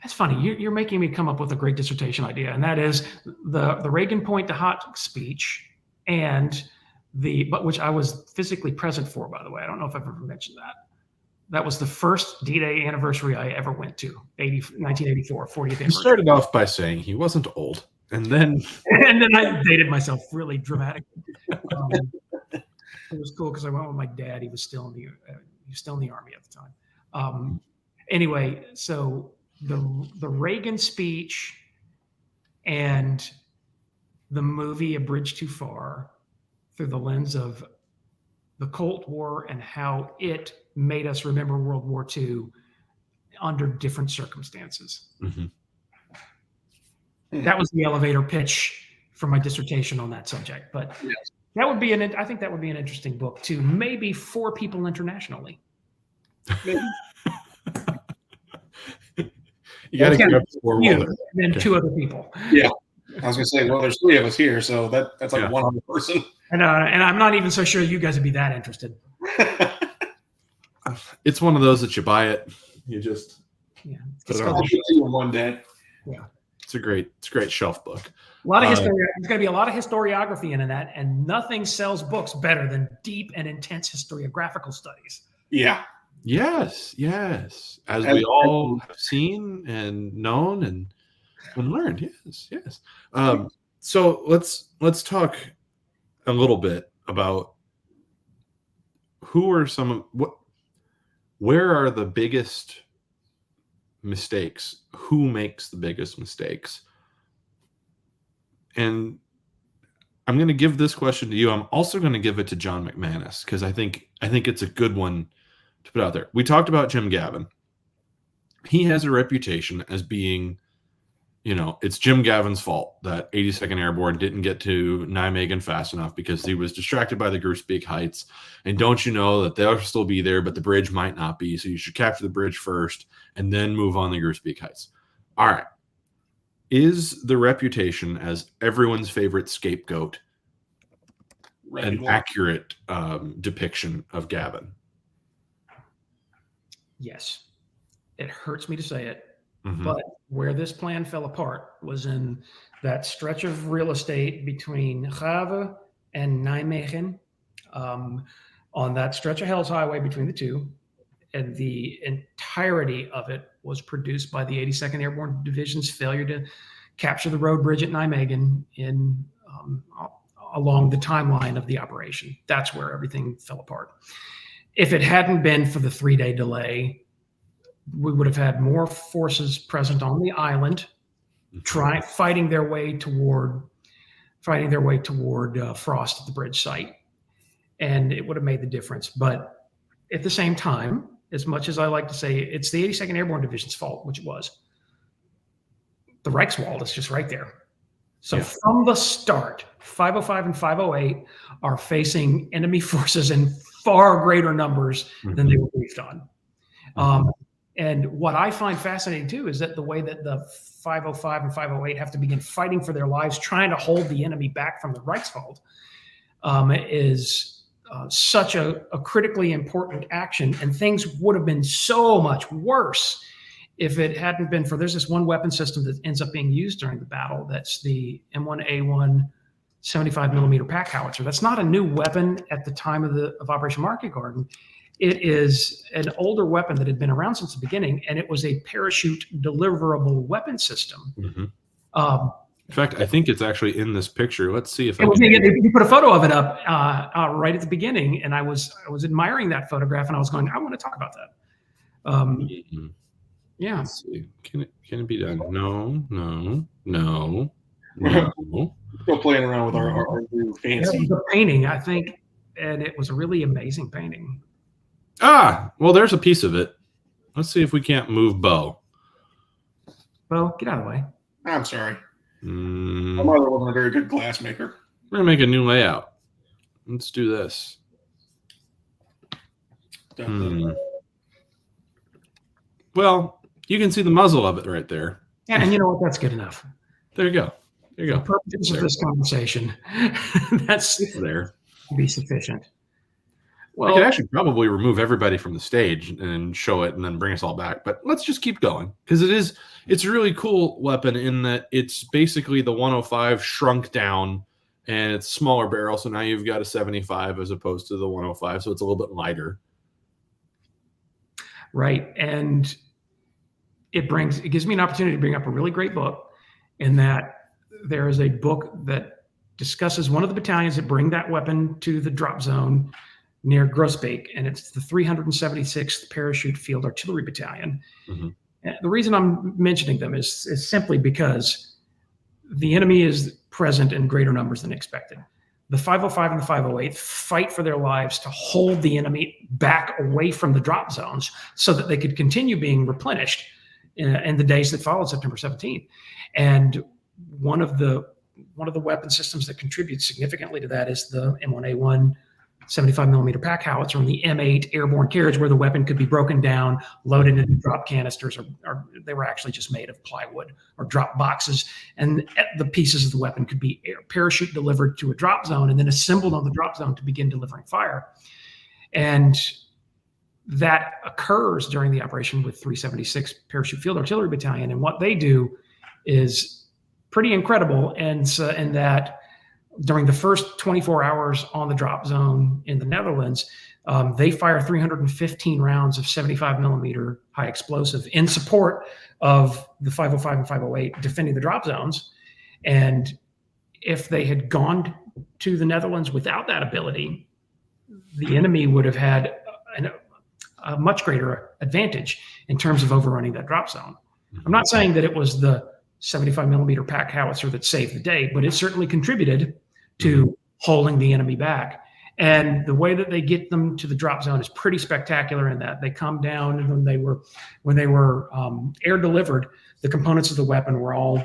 that's funny. You're making me come up with a great dissertation idea, and that is the Reagan Point to Hot speech, and which I was physically present for, by the way. I don't know if I've ever mentioned that. That was the first D-Day anniversary I ever went to, 1984, 40th anniversary. You started off by saying he wasn't old, and then I dated myself really dramatically. It was cool because I went with my dad. He was still in the Army at the time. Anyway, so the Reagan speech and the movie A Bridge Too Far, through the lens of the Cold War and how it made us remember World War II under different circumstances. Mm-hmm. That was the elevator pitch for my dissertation on that subject. But yes, I think that would be an interesting book to maybe 4 people internationally. You got to get up to 4 and then 2 other people. Yeah. I was going to say, well, there's 3 of us here, so that's like one other person. And I'm not even so sure you guys would be that interested. It's one of those that you buy it, you just put it on one day. Yeah, it's a great shelf book. A lot of history. There's going to be a lot of historiography in that, and nothing sells books better than deep and intense historiographical studies. Yeah. Yes. As we all have seen and known and learned. Yes. So let's talk a little bit about where are the biggest mistakes? Who makes the biggest mistakes? And I'm going to give this question to you. I'm also going to give it to John McManus because I think it's a good one to put out there. We talked about Jim Gavin. He has a reputation as being, it's Jim Gavin's fault that 82nd Airborne didn't get to Nijmegen fast enough because he was distracted by the Groesbeek Heights. And don't you know that they'll still be there, but the bridge might not be. So you should capture the bridge first and then move on the Groesbeek Heights. All right. Is the reputation as everyone's favorite scapegoat an accurate depiction of Gavin? Yes. It hurts me to say it. Mm-hmm. But where this plan fell apart was in that stretch of real estate between Grave and Nijmegen, on that stretch of Hell's Highway between the two. And the entirety of it was produced by the 82nd Airborne Division's failure to capture the road bridge at Nijmegen along the timeline of the operation. That's where everything fell apart. If it hadn't been for the 3-day delay, we would have had more forces present on the island, fighting their way toward Frost at the bridge site, and it would have made the difference. But at the same time, as much as I like to say it's the 82nd Airborne Division's fault, which it was, the Reichswald is just right there. So from the start, 505 and 508 are facing enemy forces in far greater numbers than they were briefed on. And what I find fascinating, too, is that the way that the 505 and 508 have to begin fighting for their lives, trying to hold the enemy back from the Reichswald, is such a critically important action. And things would have been so much worse if it hadn't been for, there's this one weapon system that ends up being used during the battle. That's the M1A1 75 millimeter pack howitzer. That's not a new weapon at the time of Operation Market Garden. It is an older weapon that had been around since the beginning, and it was a parachute deliverable weapon system. Mm-hmm. In fact, I think it's actually in this picture. Let's see if you put a photo of it up right at the beginning, and I was admiring that photograph, and I was going, I want to talk about that. Yeah. Let's see. Can it be done? No. Still playing around with our new fancy painting, I think, and it was a really amazing painting. Well, there's a piece of it. Let's see if we can't move Bo. Bo, get out of the way. I'm sorry. My mother wasn't a very good glass maker. We're going to make a new layout. Let's do this. Well, you can see the muzzle of it right there. Yeah, and you know what? That's good enough. There you go. There you go. For purposes of this conversation, that's there. Be sufficient. Well, I could actually probably remove everybody from the stage and show it and then bring us all back. But let's just keep going because it's a really cool weapon in that it's basically the 105 shrunk down and it's a smaller barrel. So now you've got a 75 as opposed to the 105. So it's a little bit lighter. Right. And it gives me an opportunity to bring up a really great book in that there is a book that discusses one of the battalions that bring that weapon to the drop zone near Grosbeek, and it's the 376th Parachute Field Artillery Battalion. And the reason I'm mentioning them is simply because the enemy is present in greater numbers than expected. The 505 and the 508 fight for their lives to hold the enemy back away from the drop zones so that they could continue being replenished in the days that followed September 17th. And one of the weapon systems that contributes significantly to that is the M1A1 75 millimeter pack howitzer on the M8 airborne carriage, where the weapon could be broken down, loaded into drop canisters, or they were actually just made of plywood or drop boxes. And the pieces of the weapon could be parachute delivered to a drop zone and then assembled on the drop zone to begin delivering fire. And that occurs during the operation with 376 Parachute Field Artillery Battalion. And what they do is pretty incredible. And so, in that during the first 24 hours on the drop zone in the Netherlands, they fire 315 rounds of 75 millimeter high explosive in support of the 505 and 508 defending the drop zones. And if they had gone to the Netherlands without that ability, the enemy would have had a much greater advantage in terms of overrunning that drop zone. I'm not saying that it was the 75 millimeter pack howitzer that saved the day, but it certainly contributed to holding the enemy back. And the way that they get them to the drop zone is pretty spectacular in that they come down, and when they were air delivered, the components of the weapon were all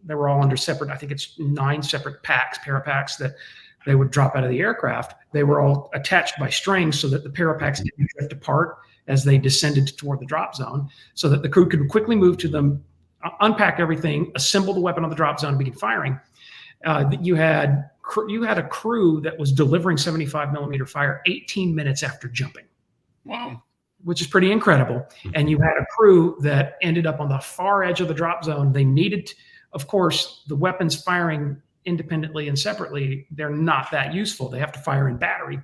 they were all under separate, I think it's 9 separate packs, parapacks that they would drop out of the aircraft. They were all attached by strings so that the parapacks didn't drift apart as they descended toward the drop zone, so that the crew could quickly move to them, unpack everything, assemble the weapon on the drop zone, and begin firing. You had a crew that was delivering 75 millimeter fire 18 minutes after jumping. Wow. Which is pretty incredible. And you had a crew that ended up on the far edge of the drop zone. They needed, of course, the weapons firing independently and separately, they're not that useful. They have to fire in battery.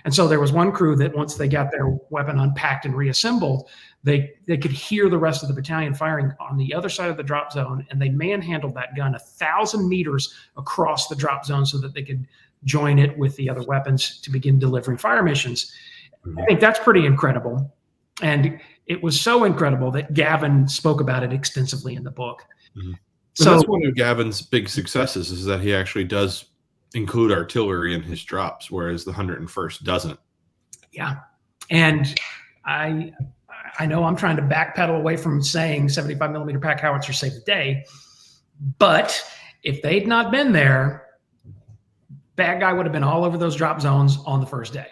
And so there was one crew that once they got their weapon unpacked and reassembled, they could hear the rest of the battalion firing on the other side of the drop zone, and they manhandled that gun 1,000 meters across the drop zone so that they could join it with the other weapons to begin delivering fire missions. I think that's pretty incredible. And it was so incredible that Gavin spoke about it extensively in the book. So that's one of Gavin's big successes, is that he actually does include artillery in his drops, whereas the 101st doesn't. Yeah. And I know I'm trying to backpedal away from saying 75 millimeter pack howitzer saved the day, but if they'd not been there, bad guy would have been all over those drop zones on the first day.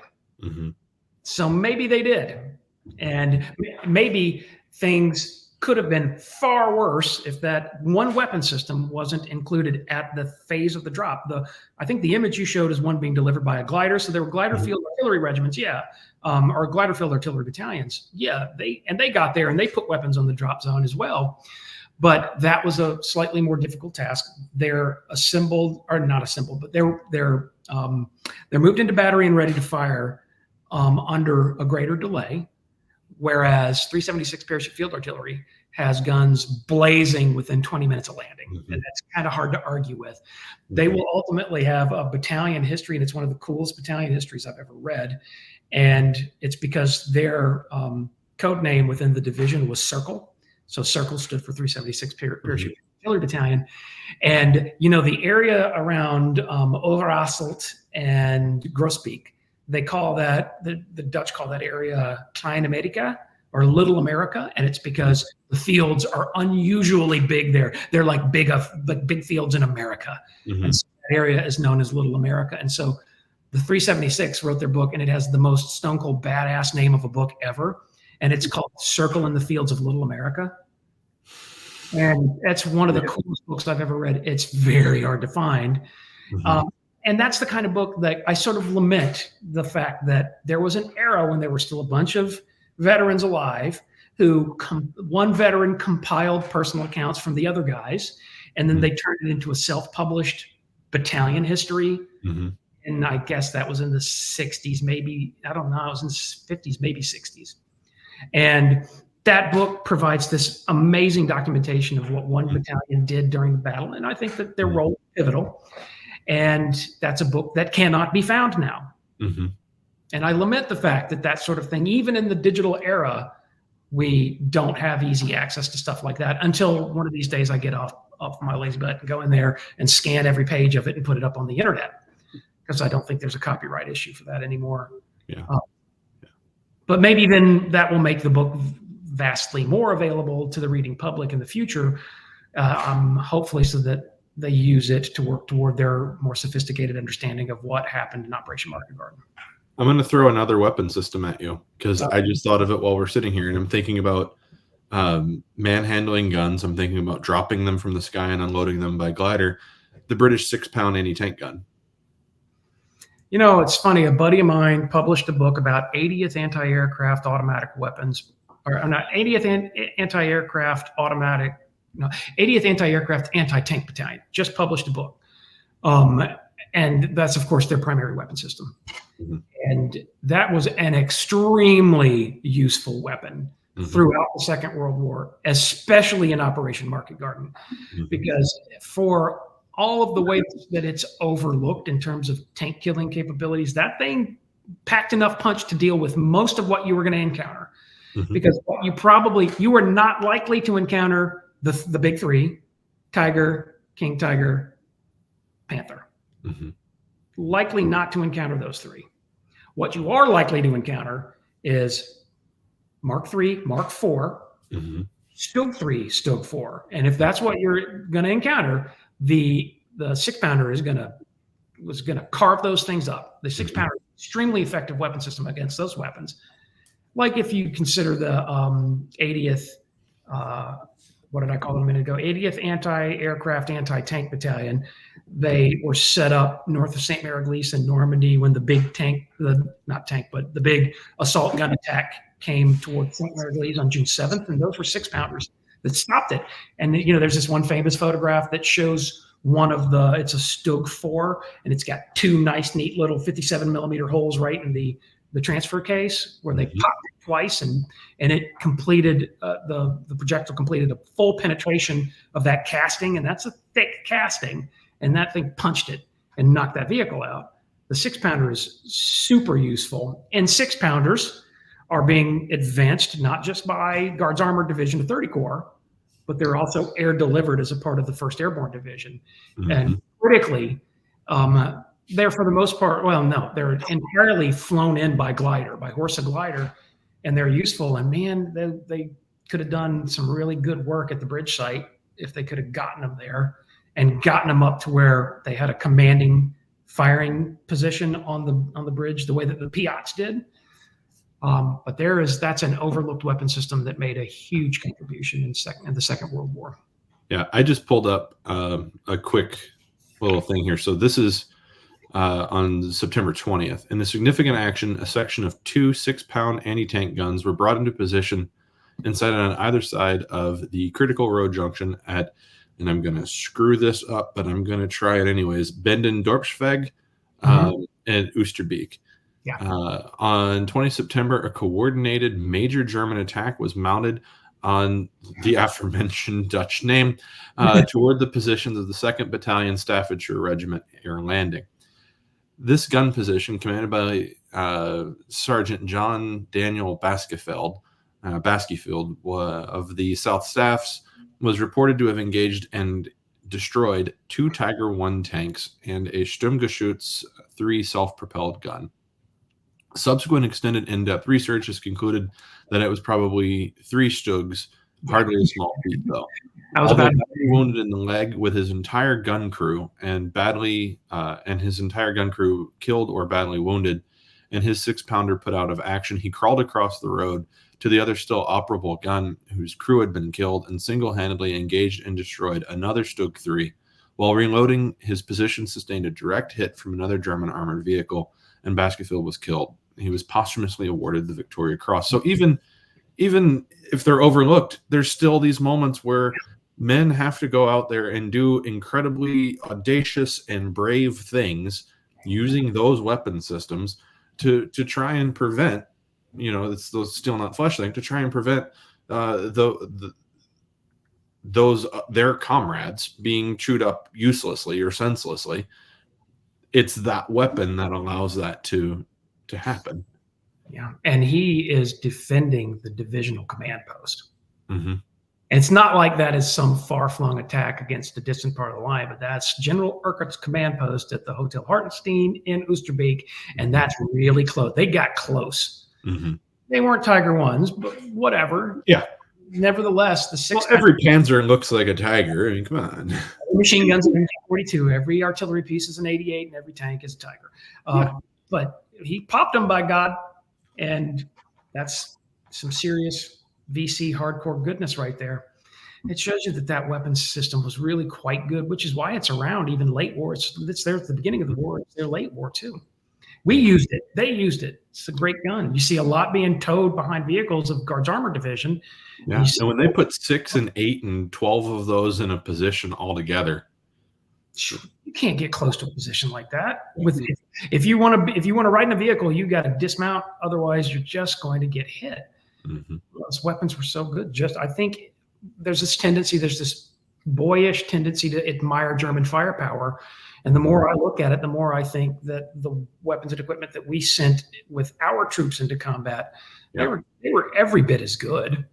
So maybe they did. And maybe things could have been far worse if that one weapon system wasn't included at the phase of the drop. I think the image you showed is one being delivered by a glider. So there were glider field artillery regiments, or glider field artillery battalions. They got there and they put weapons on the drop zone as well. But that was a slightly more difficult task. They're assembled, or not assembled, but they're moved into battery and ready to fire under a greater delay. Whereas 376 Parachute Field Artillery has guns blazing within 20 minutes of landing. Mm-hmm. And that's kind of hard to argue with. They will ultimately have a battalion history, and it's one of the coolest battalion histories I've ever read. And it's because their code name within the division was Circle. So Circle stood for 376 Parachute Artillery Battalion. And, the area around Overasselt and Groesbeek, they call that, the Dutch call that area Klein Amerika, or Little America, and it's because the fields are unusually big there. They're like big fields in America. And so that area is known as Little America. And so the 376 wrote their book, and it has the most stone cold badass name of a book ever. And it's called Circle in the Fields of Little America. And that's one of the coolest books I've ever read. It's very hard to find. And that's the kind of book that I sort of lament the fact that there was an era when there were still a bunch of veterans alive who one veteran compiled personal accounts from the other guys, and then they turned it into a self-published battalion history. And I guess that was in the 60s, maybe, I don't know, it was in the 50s, maybe 60s. And that book provides this amazing documentation of what one battalion did during the battle. And I think that their role is pivotal. And that's a book that cannot be found now. And I lament the fact that that sort of thing, even in the digital era, we don't have easy access to stuff like that until one of these days I get off my lazy butt and go in there and scan every page of it and put it up on the internet, because I don't think there's a copyright issue for that anymore. But maybe then that will make the book vastly more available to the reading public in the future, hopefully, so that they use it to work toward their more sophisticated understanding of what happened in Operation Market Garden. I'm going to throw another weapon system at you, because I just thought of it while we're sitting here, and I'm thinking about manhandling guns. I'm thinking about dropping them from the sky and unloading them by glider. The British 6-pound anti-tank gun. It's funny. A buddy of mine published a book about 80th anti-aircraft automatic weapons, or not 80th anti-aircraft automatic, 80th anti-aircraft anti-tank battalion. Just published a book. And that's, of course, their primary weapon system. And that was an extremely useful weapon throughout the Second World War, especially in Operation Market Garden, because for all of the ways that it's overlooked in terms of tank killing capabilities, that thing packed enough punch to deal with most of what you were going to encounter. Because what you were not likely to encounter the big three: Tiger, King Tiger, Panther. Likely not to encounter those three. What you are likely to encounter is Mark III, Mark IV, Stug 3, Stug 4. And if that's what you're going to encounter, the 6-pounder was going to carve those things up. The 6-pounder is an extremely effective weapon system against those weapons. Like if you consider the 80th, what did I call it a minute ago? 80th Anti-Aircraft Anti-Tank Battalion. They were set up north of St. Mary-Glise in Normandy when the big the big assault gun attack came towards St. Mary-Glise on June 7th. And those were 6-pounders that stopped it. And, there's this one famous photograph that shows it's a Stug 4, and it's got two nice, neat little 57 millimeter holes right in the transfer case where they popped it twice, and it completed the projectile completed a full penetration of that casting, and that's a thick casting, and that thing punched it and knocked that vehicle out. The 6-pounder is super useful, and 6-pounders are being advanced not just by Guards Armored Division of 30 Corps, but they're also air delivered as a part of the 1st Airborne Division, and critically, they're for the most part, they're entirely flown in by Horsa glider, and they're useful. And man, they could have done some really good work at the bridge site if they could have gotten them there and gotten them up to where they had a commanding firing position on the bridge, the way that the Piats did. But that's an overlooked weapon system that made a huge contribution in the Second World War. Yeah, I just pulled up a quick little thing here. So this is on September 20th. In the significant action, a section of 2 6-pound anti-tank guns were brought into position and sighted on either side of the critical road junction at, and I'm going to screw this up, but I'm going to try it anyways, Bendendorpsweg and Oosterbeek. Yeah. On 20 September, a coordinated major German attack was mounted on the aforementioned Dutch name toward the positions of the 2nd Battalion Staffordshire Regiment Air Landing. This gun position, commanded by Sergeant John Daniel Baskefield of the South Staffs, was reported to have engaged and destroyed 2 Tiger I tanks and a Sturmgeschütz 3 self-propelled gun. Subsequent extended in-depth research has concluded that it was probably 3 Stugs, hardly a small feat, though. Although badly wounded in the leg with his entire gun crew and his entire gun crew killed or badly wounded, and his 6-pounder put out of action, he crawled across the road to the other still operable gun whose crew had been killed and single-handedly engaged and destroyed another Stug 3. While reloading, his position sustained a direct hit from another German armored vehicle, and Baskerville was killed. He was posthumously awarded the Victoria Cross. So even if they're overlooked, there's still these moments where men have to go out there and do incredibly audacious and brave things using those weapon systems to try and prevent, it's those steel not flesh thing, to try and prevent their comrades being chewed up uselessly or senselessly. It's that weapon that allows that to happen. Yeah, and he is defending the divisional command post. Mm-hmm. And it's not like that is some far-flung attack against a distant part of the line, but that's General Urquhart's command post at the Hotel Hartenstein in Oosterbeek, and that's really close. They got close. Mm-hmm. They weren't Tiger I's, but whatever. Yeah. Nevertheless, the 6. Well, every Panzer looks like a Tiger. I mean, come on. Machine guns are 42. Every artillery piece is an 88, and every tank is a Tiger. But he popped them, by God, and that's some serious VC hardcore goodness right there. It shows you that weapons system was really quite good, which is why it's around even late war. It's there at the beginning of the war. It's there late war too. We used it. They used it. It's a great gun. You see a lot being towed behind vehicles of Guards Armored Division. Yeah. And when they put 6 and 8 and 12 of those in a position all together, you can't get close to a position like that. If you want to ride in a vehicle, you got to dismount. Otherwise, you're just going to get hit. Mm-hmm. Those weapons were so good. I think there's this boyish tendency to admire German firepower. And the more I look at it, the more I think that the weapons and equipment that we sent with our troops into combat, they were every bit as good.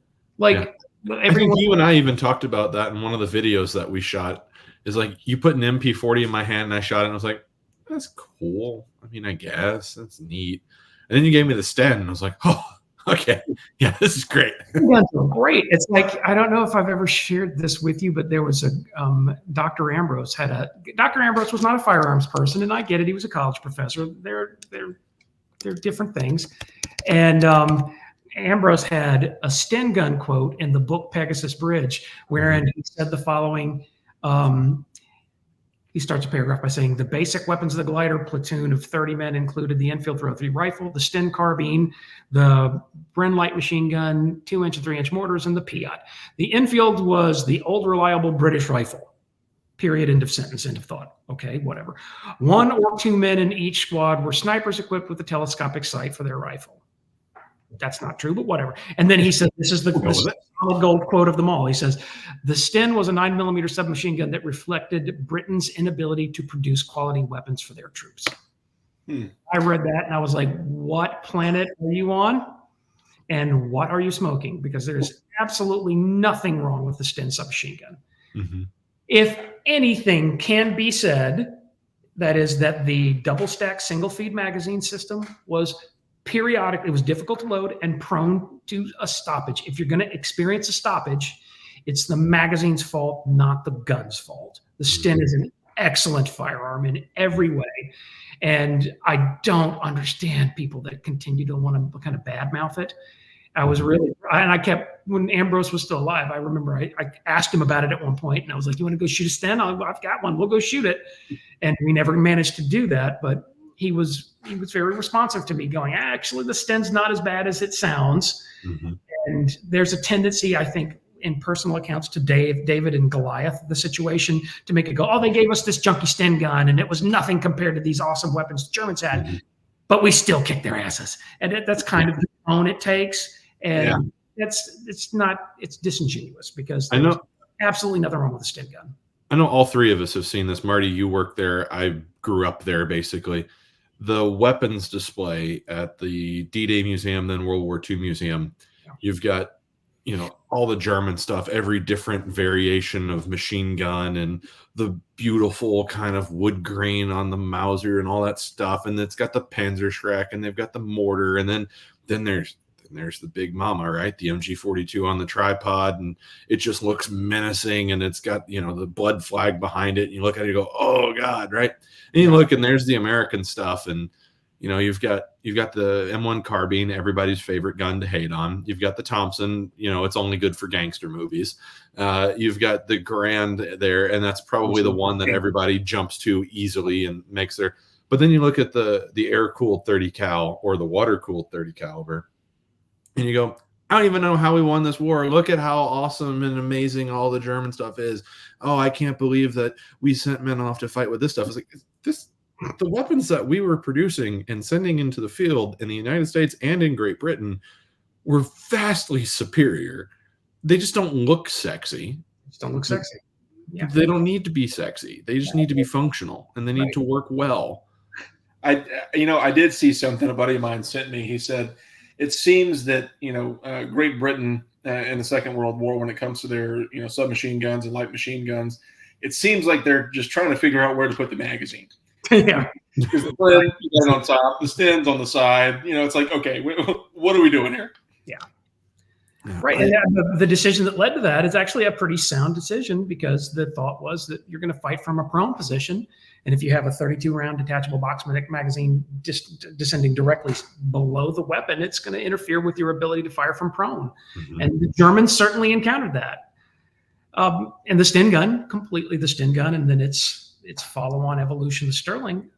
I think you and I even talked about that in one of the videos that we shot. Is like, you put an MP40 in my hand and I shot it and I was like, that's cool. I mean, I guess that's neat. And then you gave me the Sten and I was like, oh, okay. Yeah, this is great. Yeah, great. It's like, I don't know if I've ever shared this with you, but there was a Dr. Ambrose Dr. Ambrose was not a firearms person, and I get it. He was a college professor. They're different things. And Ambrose had a Sten gun quote in the book Pegasus Bridge, wherein he said the following. He starts a paragraph by saying, the basic weapons of the glider platoon of 30 men included the Enfield .303 rifle, the Sten carbine, the Bren light machine gun, 2-inch and 3-inch mortars, and the Piat. The Enfield was the old reliable British rifle. Period. End of sentence. End of thought. Okay, whatever. 1 or 2 men in each squad were snipers equipped with a telescopic sight for their rifle. That's not true, but whatever. And then he said, this is the solid gold quote of them all. He says, the Sten was a 9mm submachine gun that reflected Britain's inability to produce quality weapons for their troops. I read that and I was like, what planet are you on? And what are you smoking? Because there's absolutely nothing wrong with the Sten submachine gun. Mm-hmm. If anything can be said, that is that the double stack single feed magazine system was periodic. It was difficult to load and prone to a stoppage. If you're going to experience a stoppage, it's the magazine's fault, not the gun's fault. The Sten is an excellent firearm in every way. And I don't understand people that continue to want to kind of badmouth it. When Ambrose was still alive, I remember I asked him about it at one point, and I was like, you want to go shoot a Sten? I've got one. We'll go shoot it. And we never managed to do that, but he was very responsive to me going, actually, the Sten's not as bad as it sounds. Mm-hmm. And there's a tendency, I think, in personal accounts to David and Goliath, the situation, to make it go, oh, they gave us this junky Sten gun, and it was nothing compared to these awesome weapons the Germans had, but we still kicked their asses. And that's kind of the tone it takes. And it's disingenuous because I know absolutely nothing wrong with a Sten gun. I know all three of us have seen this. Marty, you work there. I grew up there, basically. The weapons display at the D-Day Museum, then World War II Museum. Yeah. You've got, all the German stuff, every different variation of machine gun and the beautiful kind of wood grain on the Mauser and all that stuff. And it's got the Panzerschreck and they've got the mortar. And then there's the big mama, right? The MG42 on the tripod, and it just looks menacing, and it's got, the blood flag behind it. And you look at it, you go, oh God, right? And you look, and there's the American stuff, and you've got the M1 carbine, everybody's favorite gun to hate on. You've got the Thompson, it's only good for gangster movies. You've got the Garand there, and that's probably the one that everybody jumps to easily and makes their. But then you look at the air-cooled 30 cal or the water-cooled 30 caliber. And you go, I don't even know how we won this war. Look at how awesome and amazing all the German stuff is. Oh, I can't believe that we sent men off to fight with this stuff. It's like the weapons that we were producing and sending into the field in the United States and in Great Britain were vastly superior. They just don't look sexy. Yeah. They don't need to be sexy. They just need to be functional, and they need to work well. I did see something a buddy of mine sent me. He said, it seems that, Great Britain in the Second World War, when it comes to their, submachine guns and light machine guns, it seems like they're just trying to figure out where to put the magazine. Yeah. Because the Flint on top, the Sten's on the side. It's like, okay, what are we doing here? Yeah. Right. And the decision that led to that is actually a pretty sound decision, because the thought was that you're going to fight from a prone position. And if you have a 32-round detachable box magazine descending directly below the weapon, it's going to interfere with your ability to fire from prone. Mm-hmm. And the Germans certainly encountered that. And the Sten gun, and then its follow-on evolution, the Sterling,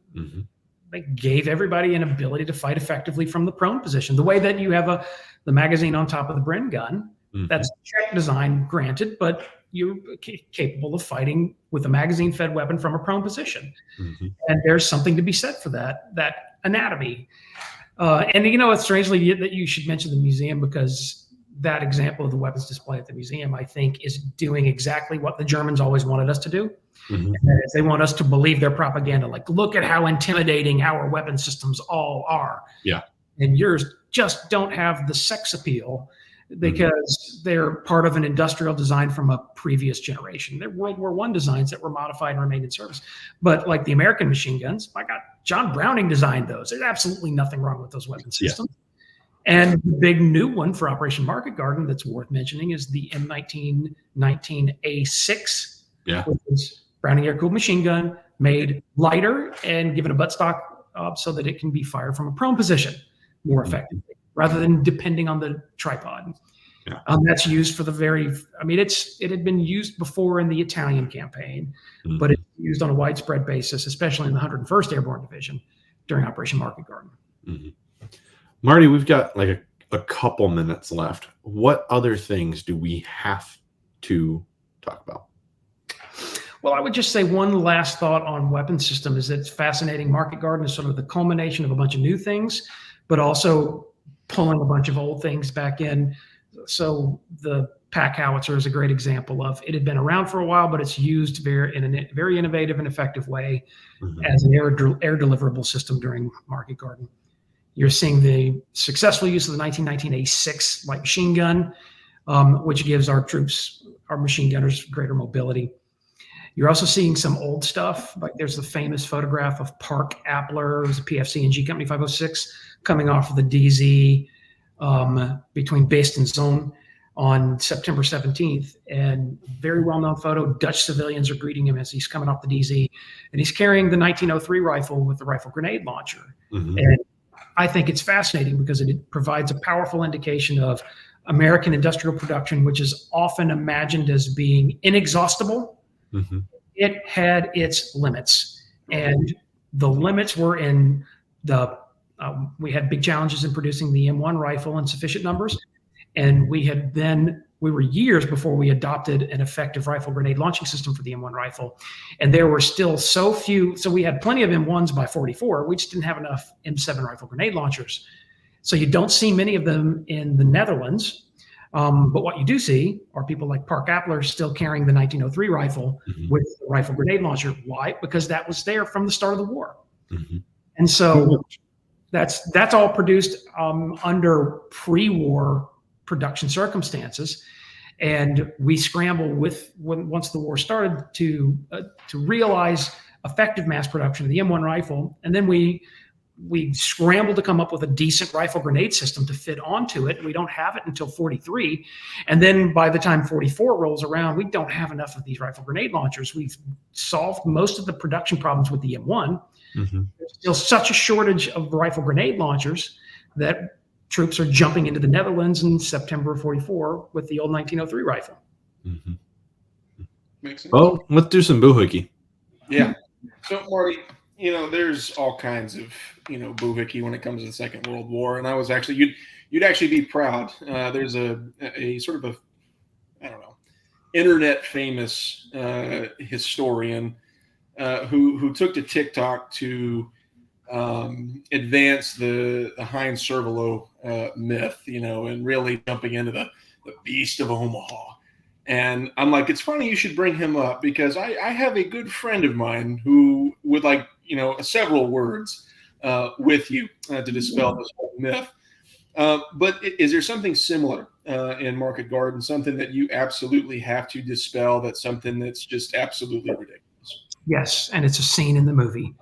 they gave everybody an ability to fight effectively from the prone position. The way that you have the magazine on top of the Bren gun, that's Czech design, granted, but you're capable of fighting with a magazine-fed weapon from a prone position. And there's something to be said for that anatomy. And it's strangely that you should mention the museum, because that example of the weapons display at the museum, I think, is doing exactly what the Germans always wanted us to do. And that is, they want us to believe their propaganda. Like, look at how intimidating our weapon systems all are. Yeah. And yours just don't have the sex appeal, because they're part of an industrial design from a previous generation. They're World War I designs that were modified and remained in service. But like the American machine guns, my God, John Browning designed those. There's absolutely nothing wrong with those weapon systems. Yeah. And the big new one for Operation Market Garden that's worth mentioning is the M1919A6, which is Browning air-cooled machine gun, made lighter and given a buttstock so that it can be fired from a prone position more effectively, rather than depending on the tripod. Yeah. That's used for it had been used before in the Italian campaign, but it's used on a widespread basis, especially in the 101st Airborne Division during Operation Market Garden. Marty, we've got like a couple minutes left. What other things do we have to talk about? Well, I would just say one last thought on weapon system is that it's fascinating. Market Garden is sort of the culmination of a bunch of new things, but also pulling a bunch of old things back in. So the pack howitzer is a great example of it. Had been around for a while, but it's used in a very innovative and effective way as an air deliverable system during Market Garden. You're seeing the successful use of the 1919 A6 light machine gun, which gives our troops, our machine gunners, greater mobility. You're also seeing some old stuff, like there's the famous photograph of Park Appler, who's a PFC&G Company 506, coming off of the DZ between Beest and Zoon on September 17th. And very well-known photo. Dutch civilians are greeting him as he's coming off the DZ. And he's carrying the 1903 rifle with the rifle grenade launcher. And I think it's fascinating because it provides a powerful indication of American industrial production, which is often imagined as being inexhaustible. It had its limits, and the limits were in we had big challenges in producing the M1 rifle in sufficient numbers, and we were years before we adopted an effective rifle grenade launching system for the M1 rifle, and there were still so few. So we had plenty of M1s by 44. We just didn't have enough M7 rifle grenade launchers. So you don't see many of them in the Netherlands. But what you do see are people like Park Appler still carrying the 1903 rifle with the rifle grenade launcher. Why? Because that was there from the start of the war. And so that's all produced under pre-war production circumstances. And we scramble once the war started to realize effective mass production of the M1 rifle. And then we scrambled to come up with a decent rifle grenade system to fit onto it. We don't have it until 43. And then by the time 44 rolls around, we don't have enough of these rifle grenade launchers. We've solved most of the production problems with the M1. There's still such a shortage of rifle grenade launchers that troops are jumping into the Netherlands in September of 44 with the old 1903 rifle. Makes sense. Well, let's do some boohickey. Yeah. So, Marty, there's all kinds of, boohickey when it comes to the Second World War. And I was actually, you'd actually be proud. There's a sort of I don't know, internet famous historian who took to TikTok to advance the Heinz Servalo myth, and really jumping into the beast of Omaha. And I'm like, it's funny you should bring him up because I have a good friend of mine who would like, several words with you to dispel this whole myth. But is there something similar in Market Garden, something that you absolutely have to dispel, that's something that's just absolutely ridiculous? Yes, and it's a scene in the movie.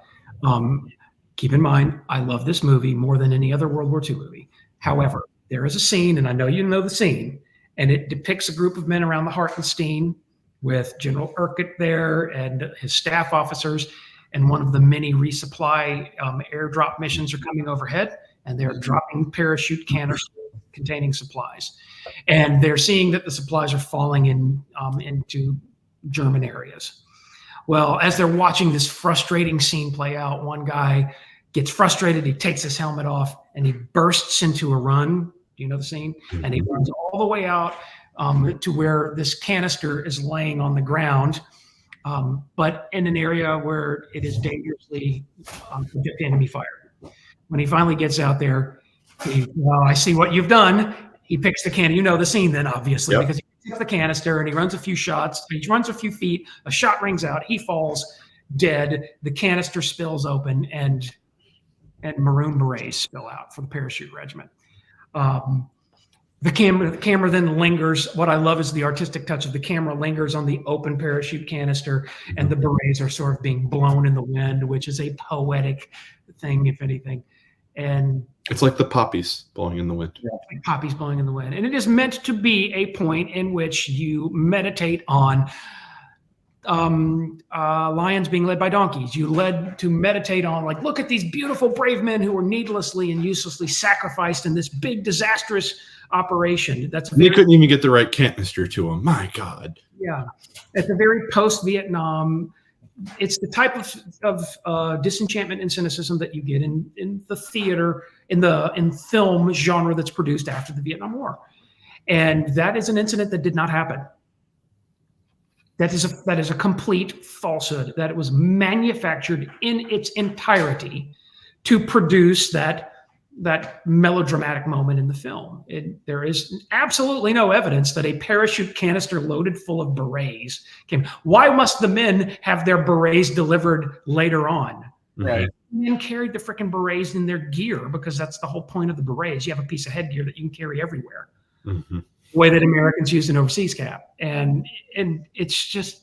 Keep in mind, I love this movie more than any other World War II movie. However, there is a scene, and I know you know the scene, and it depicts a group of men around the Hartenstein with General Urquhart there and his staff officers, and one of the many resupply airdrop missions are coming overhead, and they're dropping parachute canisters containing supplies. And they're seeing that the supplies are falling into German areas. Well, as they're watching this frustrating scene play out, one guy gets frustrated, he takes his helmet off, and he bursts into a run. Do you know the scene? And he runs all the way out to where this canister is laying on the ground, but in an area where it is dangerously subject to enemy fire. When he finally gets out there, I see what you've done. He picks the can. You know the scene then, obviously, because he picks the canister and he runs a few shots. He runs a few feet. A shot rings out. He falls dead. The canister spills open, and maroon berets spill out for the parachute regiment. The camera then lingers. What I love is the artistic touch of the camera lingers on the open parachute canister, and the berets are sort of being blown in the wind, which is a poetic thing, if anything. And it's like the poppies blowing in the wind. Yeah, like poppies blowing in the wind. And it is meant to be a point in which you meditate on lions being led by donkeys. You led to meditate on, like, look at these beautiful, brave men who were needlessly and uselessly sacrificed in this big, disastrous operation. They couldn't even get the right canister to them. My God. Yeah. At the very post-Vietnam, it's the type of disenchantment and cynicism that you get in the theater, in film genre that's produced after the Vietnam War. And that is an incident that did not happen. That is a complete falsehood, that it was manufactured in its entirety to produce that melodramatic moment in the film. There is absolutely no evidence that a parachute canister loaded full of berets came. Why must the men have their berets delivered later on? Right. The men carried the freaking berets in their gear because that's the whole point of the berets. You have a piece of headgear that you can carry everywhere. The way that Americans used an overseas cap. And it's just,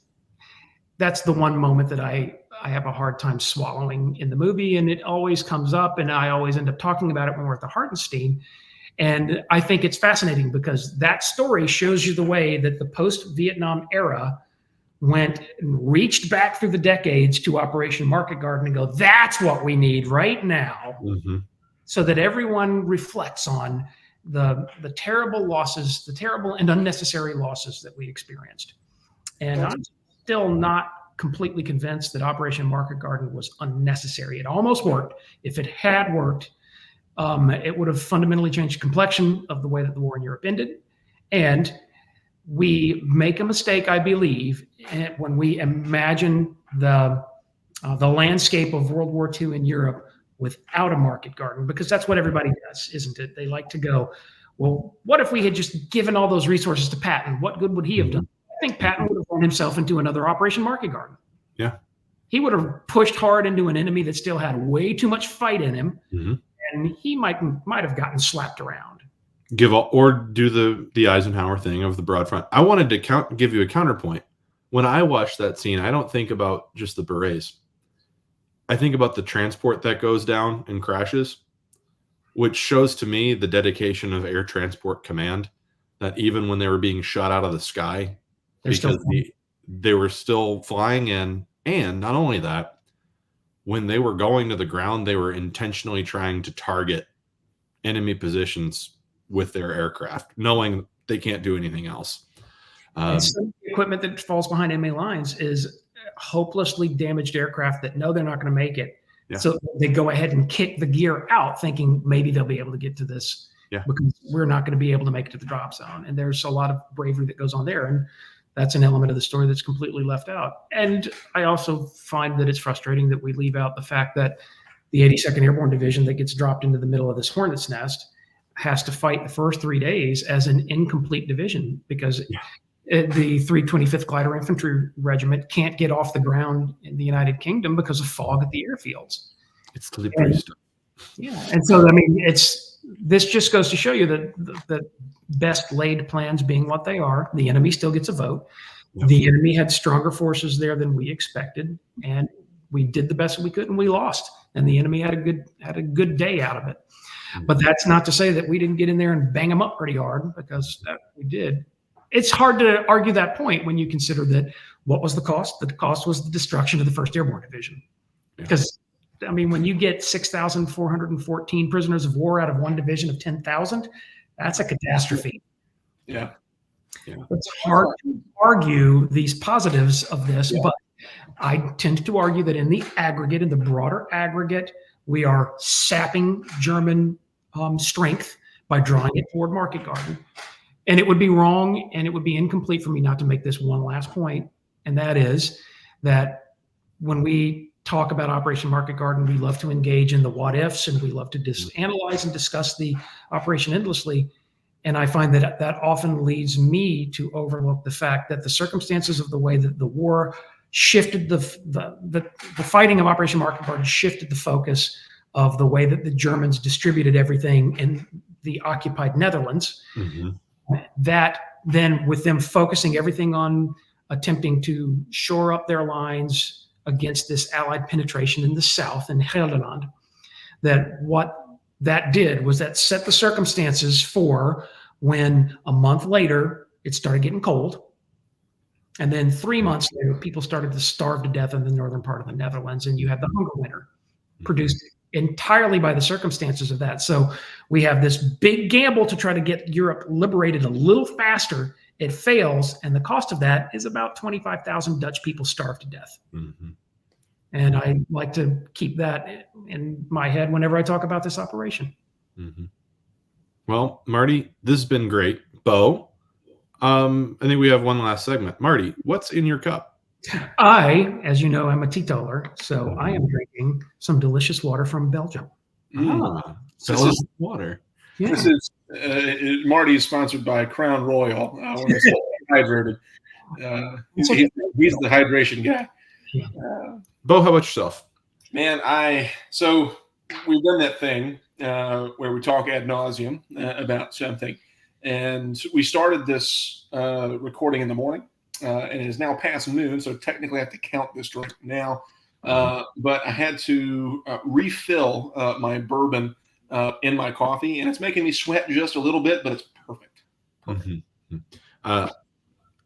that's the one moment that I have a hard time swallowing in the movie, and it always comes up, and I always end up talking about it when we're at the Hartenstein. And I think it's fascinating because that story shows you the way that the post-Vietnam era went and reached back through the decades to Operation Market Garden and go, that's what we need right now, so that everyone reflects on the terrible losses, the terrible and unnecessary losses that we experienced. And I'm still not completely convinced that Operation Market Garden was unnecessary. It almost worked. If it had worked, it would have fundamentally changed the complexion of the way that the war in Europe ended. And we make a mistake, I believe, when we imagine the landscape of World War II in Europe without a market garden, because that's what everybody does, isn't it? They like to go, well, what if we had just given all those resources to Patton? What good would he have done? I think Patton would have run himself into another Operation Market Garden. Yeah. He would have pushed hard into an enemy that still had way too much fight in him, and he might have gotten slapped around. Or do the Eisenhower thing of the broad front. I wanted to give you a counterpoint. When I watch that scene, I don't think about just the berets. I think about the transport that goes down and crashes, which shows to me the dedication of Air Transport Command, that even when they were being shot out of the sky, they were still flying, and not only that, when they were going to the ground, they were intentionally trying to target enemy positions with their aircraft, knowing they can't do anything else. And some of the equipment that falls behind enemy lines is hopelessly damaged aircraft that know they're not going to make it. Yeah. So they go ahead and kick the gear out, thinking maybe they'll be able to get to this because we're not going to be able to make it to the drop zone. And there's a lot of bravery that goes on there. And that's an element of the story that's completely left out. And I also find that it's frustrating that we leave out the fact that the 82nd Airborne Division that gets dropped into the middle of this hornet's nest has to fight the first 3 days as an incomplete division because the 325th Glider Infantry Regiment can't get off the ground in the United Kingdom because of fog at the airfields. It's delivery stuff. Yeah, and so I mean, this just goes to show you that the best laid plans being what they are, the enemy still gets a vote. Yep. The enemy had stronger forces there than we expected, and we did the best we could, and we lost. And the enemy had a good day out of it. But that's not to say that we didn't get in there and bang them up pretty hard, because we did. It's hard to argue that point when you consider that what was the cost? The cost was the destruction of the 1st Airborne Division. Because, I mean, when you get 6,414 prisoners of war out of one division of 10,000, that's a catastrophe. Yeah. It's hard to argue these positives of this, but I tend to argue that in the aggregate, in the broader aggregate, we are sapping German strength by drawing it toward Market Garden. And it would be wrong and it would be incomplete for me not to make this one last point. And that is that when we talk about Operation Market Garden, we love to engage in the what ifs, and we love to analyze and discuss the operation endlessly. And I find that that often leads me to overlook the fact that the circumstances of the way that the war shifted the fighting of Operation Market Garden shifted the focus of the way that the Germans distributed everything in the occupied Netherlands. That then, with them focusing everything on attempting to shore up their lines against this Allied penetration in the south in Gelderland, that what that did was that set the circumstances for when a month later it started getting cold. And then 3 months later, people started to starve to death in the northern part of the Netherlands, and you had the hunger winter produced entirely by the circumstances of that. So we have this big gamble to try to get Europe liberated a little faster. It fails, and the cost of that is about 25,000 Dutch people starved to death. And I like to keep that in my head whenever I talk about this operation. Well, Marty, this has been great. Bo, I think we have one last segment. Marty, what's in your cup? I, as you know, I'm a teetotaler, so I am drinking some delicious water from Belgium. Belgian water. Yeah. This is Marty is sponsored by Crown Royal. When it's hydrated, he's the hydration guy. Bo, how about yourself? Man, so we've done that thing where we talk ad nauseum about something, and we started this recording in the morning. And it is now past noon, so technically I have to count this drink now. But I had to refill my bourbon in my coffee, and it's making me sweat just a little bit, but it's perfect.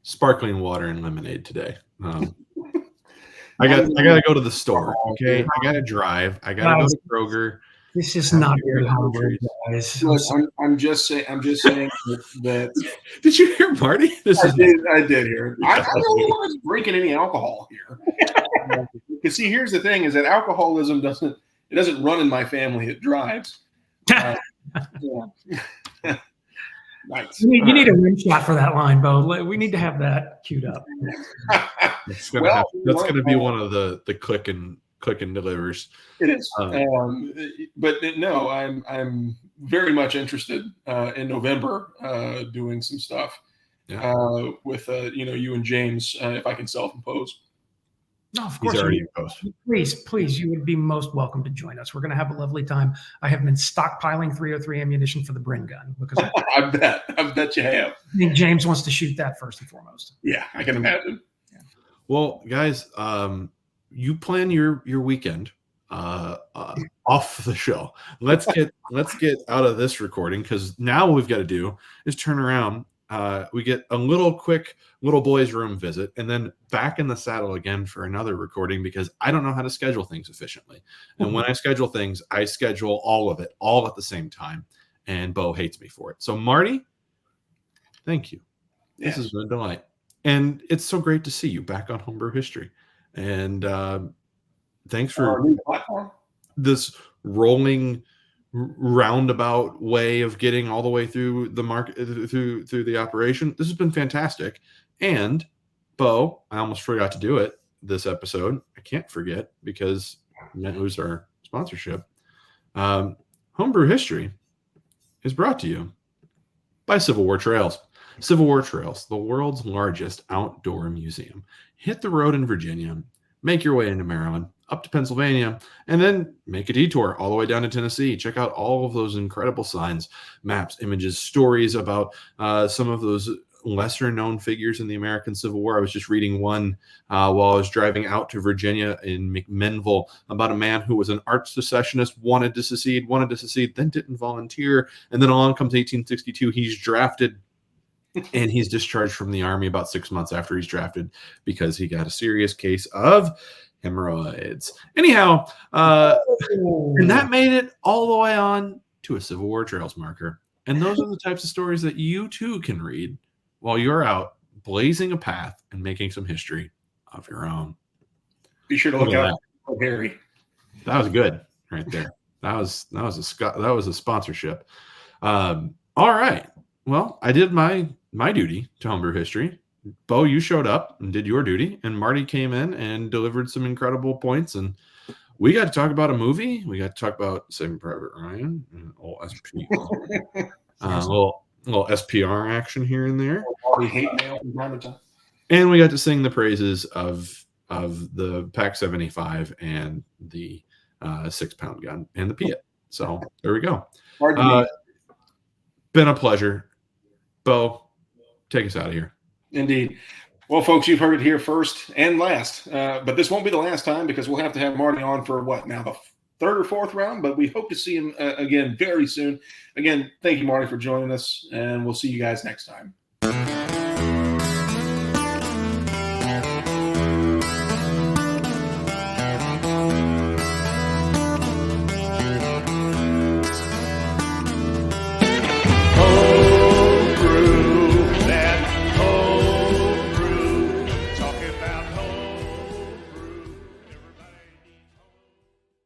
Sparkling water and lemonade today. I gotta go to the store. Okay, I gotta drive. I gotta go to Kroger. This is not very hungry, guys. Look, I'm just saying that. Did you hear Marty? I did hear it. I'm the only one that's drinking any alcohol here. Because see, here's the thing: is that alcoholism doesn't run in my family; it drives. Nice. You need a rim shot for that line, Bo. We need to have that queued up. That's gonna be one of the click and delivers. It is, but no, I'm very much interested in November doing some stuff with you and James if I can self-impose. No, of course. He's already imposed. Please, you would be most welcome to join us. We're going to have a lovely time. I have been stockpiling 303 ammunition for the Bren gun because I bet you have. I think James wants to shoot that first and foremost. Yeah, I can imagine. Yeah. Well, guys, you plan your weekend off the show. Let's get out of this recording, because now what we've got to do is turn around. We get a quick little boys' room visit, and then back in the saddle again for another recording, because I don't know how to schedule things efficiently. And when I schedule things, I schedule all of it all at the same time, and Bo hates me for it. So Marty, thank you. This has been a delight, and it's so great to see you back on Homebrew History. And thanks for this rolling roundabout way of getting all the way through the market, through the operation. This has been fantastic. And Bo, I almost forgot to do it this episode. I can't forget, because we might lose our sponsorship. Homebrew History is brought to you by Civil War Trails. Civil War Trails, the world's largest outdoor museum. Hit the road in Virginia, make your way into Maryland, up to Pennsylvania, and then make a detour all the way down to Tennessee. Check out all of those incredible signs, maps, images, stories about some of those lesser known figures in the American Civil War. I was just reading one while I was driving out to Virginia in McMinnville about a man who was an arch secessionist, wanted to secede, then didn't volunteer. And then along comes 1862. He's drafted, and he's discharged from the Army about 6 months after he's drafted because he got a serious case of hemorrhoids. Anyhow, and that made it all the way on to a Civil War Trails marker. And those are the types of stories that you too can read while you're out blazing a path and making some history of your own. Be sure to look out for Harry. That was good right there. That was a sponsorship. All right. Well, I did my duty to Homebrew History. Bo, you showed up and did your duty, and Marty came in and delivered some incredible points, and we got to talk about a movie. We got to talk about Saving Private Ryan, and little SPR action here and there. And we got to sing the praises of the Pac 75 and the 6-pound gun and the Piat. So there we go. Been a pleasure. Bo, take us out of here. Indeed. Well, folks, you've heard it here first and last. But this won't be the last time, because we'll have to have Marty on for the third or fourth round. But we hope to see him again very soon. Again, thank you, Marty, for joining us, and we'll see you guys next time.